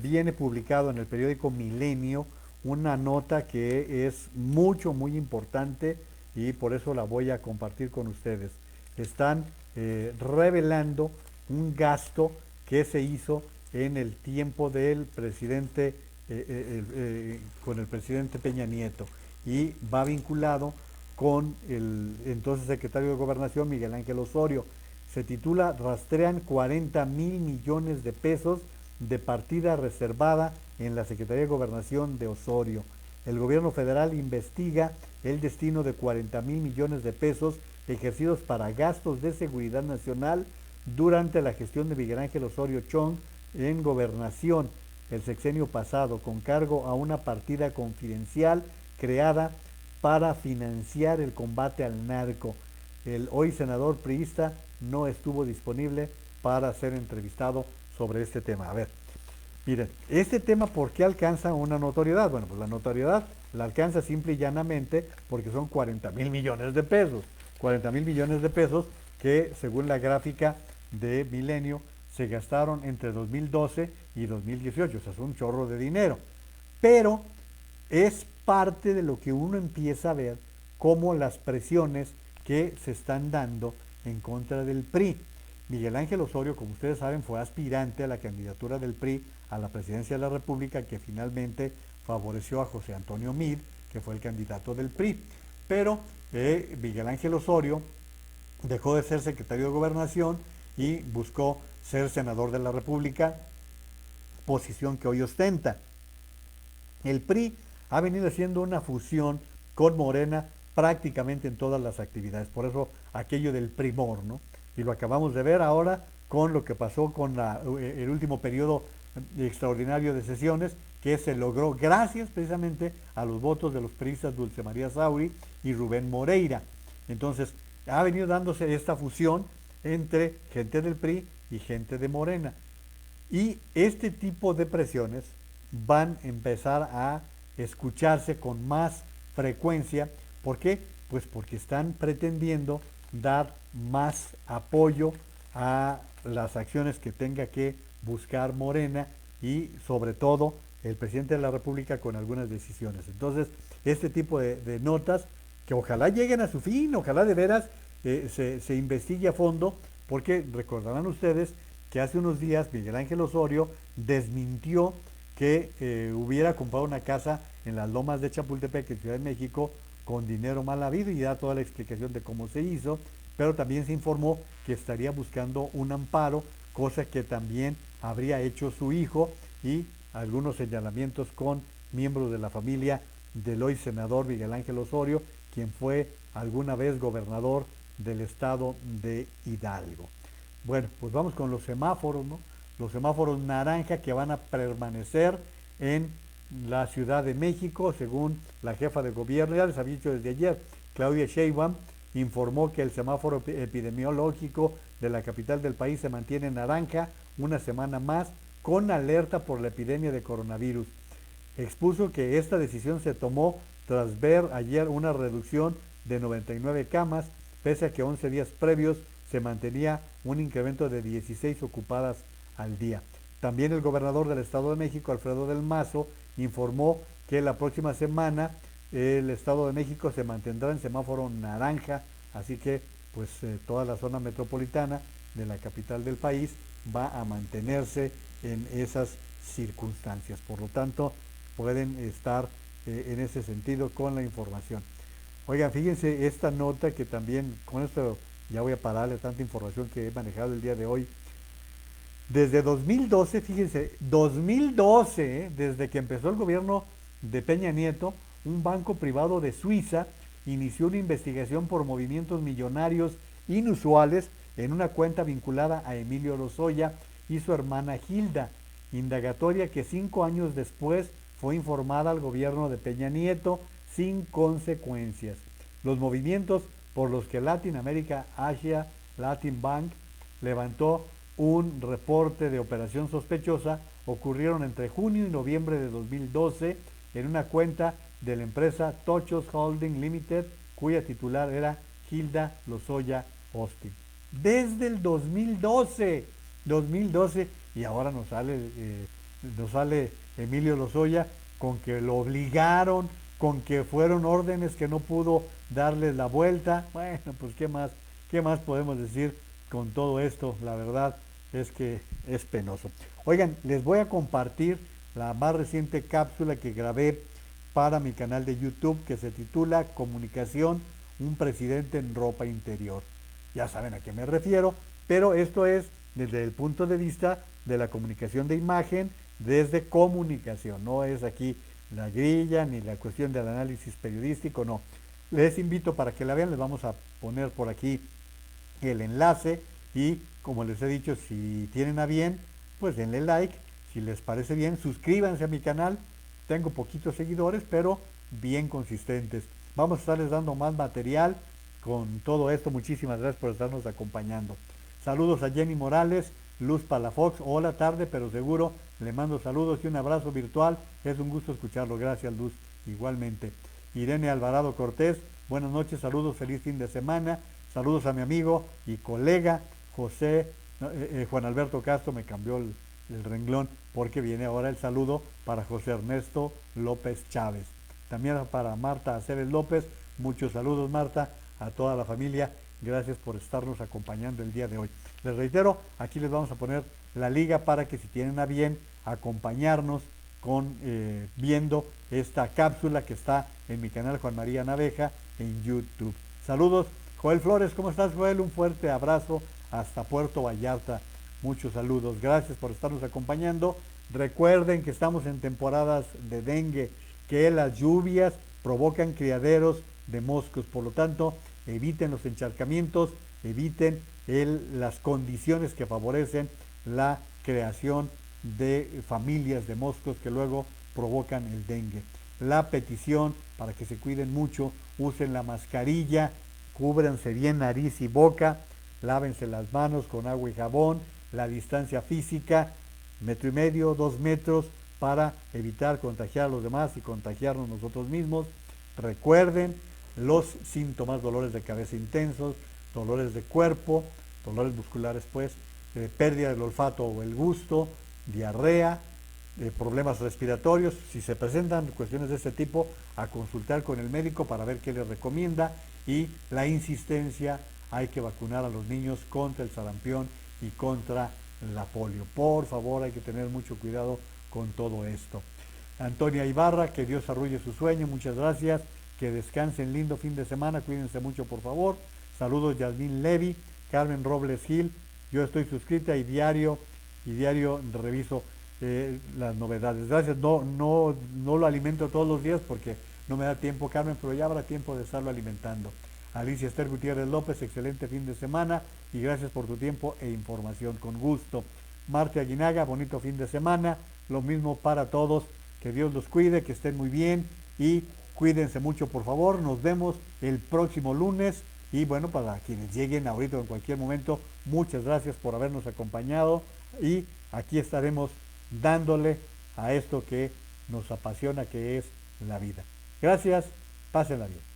viene publicado en el periódico Milenio una nota que es muy importante y por eso la voy a compartir con ustedes. Están revelando un gasto que se hizo en el tiempo del presidente, con el presidente Peña Nieto, y va vinculado con el entonces secretario de Gobernación, Miguel Ángel Osorio. Se titula Rastrean 40 mil millones de pesos de partida reservada en la Secretaría de Gobernación de Osorio. El gobierno federal investiga el destino de 40 mil millones de pesos ejercidos para gastos de seguridad nacional durante la gestión de Miguel Ángel Osorio Chong en Gobernación el sexenio pasado, con cargo a una partida confidencial creada para financiar el combate al narco. El hoy senador priista no estuvo disponible para ser entrevistado sobre este tema. A ver, miren, este tema, ¿por qué alcanza una notoriedad? Bueno, pues la notoriedad la alcanza simple y llanamente porque son 40 mil millones de pesos. 40 mil millones de pesos que, según la gráfica de Milenio, se gastaron entre 2012 y 2018. O sea, es un chorro de dinero. Pero es parte de lo que uno empieza a ver como las presiones que se están dando en contra del PRI. Miguel Ángel Osorio, como ustedes saben, fue aspirante a la candidatura del PRI a la presidencia de la República, que finalmente favoreció a José Antonio Meade, que fue el candidato del PRI. Pero Miguel Ángel Osorio dejó de ser secretario de Gobernación y buscó ser senador de la República, posición que hoy ostenta. El PRI ha venido haciendo una fusión con Morena prácticamente en todas las actividades, por eso aquello del primor, ¿no? Y lo acabamos de ver ahora con lo que pasó con el último periodo extraordinario de sesiones, que se logró gracias precisamente a los votos de los priistas Dulce María Sauri y Rubén Moreira. Entonces, ha venido dándose esta fusión entre gente del PRI y gente de Morena. Y este tipo de presiones van a empezar a escucharse con más frecuencia. ¿Por qué? Pues porque están pretendiendo dar más apoyo a las acciones que tenga que buscar Morena y sobre todo el presidente de la República con algunas decisiones. Entonces, este tipo de notas que ojalá lleguen a su fin, ojalá de veras se investigue a fondo, porque recordarán ustedes que hace unos días Miguel Ángel Osorio desmintió que hubiera comprado una casa en las lomas de Chapultepec, en Ciudad de México, con dinero mal habido, y da toda la explicación de cómo se hizo, pero también se informó que estaría buscando un amparo, cosa que también habría hecho su hijo, y algunos señalamientos con miembros de la familia del hoy senador Miguel Ángel Osorio, quien fue alguna vez gobernador del estado de Hidalgo. Bueno, pues vamos con los semáforos, ¿no? Los semáforos naranja que van a permanecer en la Ciudad de México, según la jefa de gobierno. Ya les había dicho desde ayer, Claudia Sheinbaum informó que el semáforo epidemiológico de la capital del país se mantiene naranja una semana más, con alerta por la epidemia de coronavirus. Expuso que esta decisión se tomó tras ver ayer una reducción de 99 camas, pese a que 11 días previos se mantenía un incremento de 16 ocupadas al día. También el gobernador del Estado de México, Alfredo del Mazo, informó que la próxima semana el Estado de México se mantendrá en semáforo naranja, así que pues toda la zona metropolitana de la capital del país va a mantenerse en esas circunstancias. Por lo tanto, pueden estar en ese sentido con la información. Oigan, fíjense esta nota que también, con esto ya voy a pararle tanta información que he manejado el día de hoy. Desde 2012, fíjense, 2012, desde que empezó el gobierno de Peña Nieto, un banco privado de Suiza inició una investigación por movimientos millonarios inusuales en una cuenta vinculada a Emilio Lozoya y su hermana Hilda, indagatoria que 5 años después fue informada al gobierno de Peña Nieto sin consecuencias. Los movimientos por los que Latin America Asia Latin Bank levantó un reporte de operación sospechosa ocurrieron entre junio y noviembre de 2012 en una cuenta de la empresa Tochos Holding Limited, cuya titular era Hilda Lozoya Austin. Desde el 2012, y ahora nos sale Emilio Lozoya con que lo obligaron, con que fueron órdenes que no pudo darles la vuelta. Bueno, pues qué más podemos decir con todo esto. La verdad es que es penoso. Oigan, les voy a compartir la más reciente cápsula que grabé para mi canal de YouTube, que se titula Comunicación, un presidente en ropa interior. Ya saben a qué me refiero, pero esto es desde el punto de vista de la comunicación de imagen, desde comunicación. No es aquí la grilla ni la cuestión del análisis periodístico, no. Les invito para que la vean, les vamos a poner por aquí el enlace y como les he dicho, si tienen a bien, pues denle like. Si les parece bien, suscríbanse a mi canal. Tengo poquitos seguidores, pero bien consistentes. Vamos a estarles dando más material con todo esto. Muchísimas gracias por estarnos acompañando. Saludos a Jenny Morales, Luz Palafox. Hola, tarde, pero seguro. Le mando saludos y un abrazo virtual. Es un gusto escucharlo. Gracias, Luz. Igualmente. Irene Alvarado Cortés. Buenas noches, saludos, feliz fin de semana. Saludos a mi amigo y colega Juan Alberto Castro. Me cambió el renglón porque viene ahora el saludo para José Ernesto López Chávez. También para Marta Aceves López. Muchos saludos, Marta, a toda la familia. Gracias por estarnos acompañando el día de hoy. Les reitero, aquí les vamos a poner la liga para que si tienen a bien acompañarnos con viendo esta cápsula que está en mi canal Juan María Naveja en YouTube. Saludos, Joel Flores. ¿Cómo estás, Joel? Un fuerte abrazo hasta Puerto Vallarta. Muchos saludos. Gracias por estarnos acompañando. Recuerden que estamos en temporadas de dengue, que las lluvias provocan criaderos de moscos. Por lo tanto, eviten los encharcamientos, eviten las condiciones que favorecen la creación de familias de moscos que luego provocan el dengue. La petición para que se cuiden mucho, usen la mascarilla cúbranse bien nariz y boca, lávense las manos con agua y jabón, la distancia física, 1,5 metros, 2 metros, para evitar contagiar a los demás y contagiarnos nosotros mismos. Recuerden los síntomas: dolores de cabeza intensos, dolores de cuerpo, dolores musculares pues, pérdida del olfato o el gusto, diarrea, problemas respiratorios. Si se presentan cuestiones de este tipo, a consultar con el médico para ver qué les recomienda. Y la insistencia: hay que vacunar a los niños contra el sarampión y contra la polio. Por favor, hay que tener mucho cuidado con todo esto. Antonia Ibarra, que Dios arrulle su sueño, muchas gracias, que descansen, lindo fin de semana, cuídense mucho por favor. Saludos Yasmín Levy, Carmen Robles Gil, yo estoy suscrita y diario reviso las novedades. Gracias, no lo alimento todos los días porque no me da tiempo, Carmen, pero ya habrá tiempo de estarlo alimentando. Alicia Esther Gutiérrez López, excelente fin de semana y gracias por tu tiempo e información, con gusto. Marte Aguinaga, bonito fin de semana, lo mismo para todos, que Dios los cuide, que estén muy bien y cuídense mucho por favor. Nos vemos el próximo lunes y bueno, para quienes lleguen ahorita o en cualquier momento, muchas gracias por habernos acompañado y aquí estaremos dándole a esto que nos apasiona, que es la vida. Gracias, pásenla bien.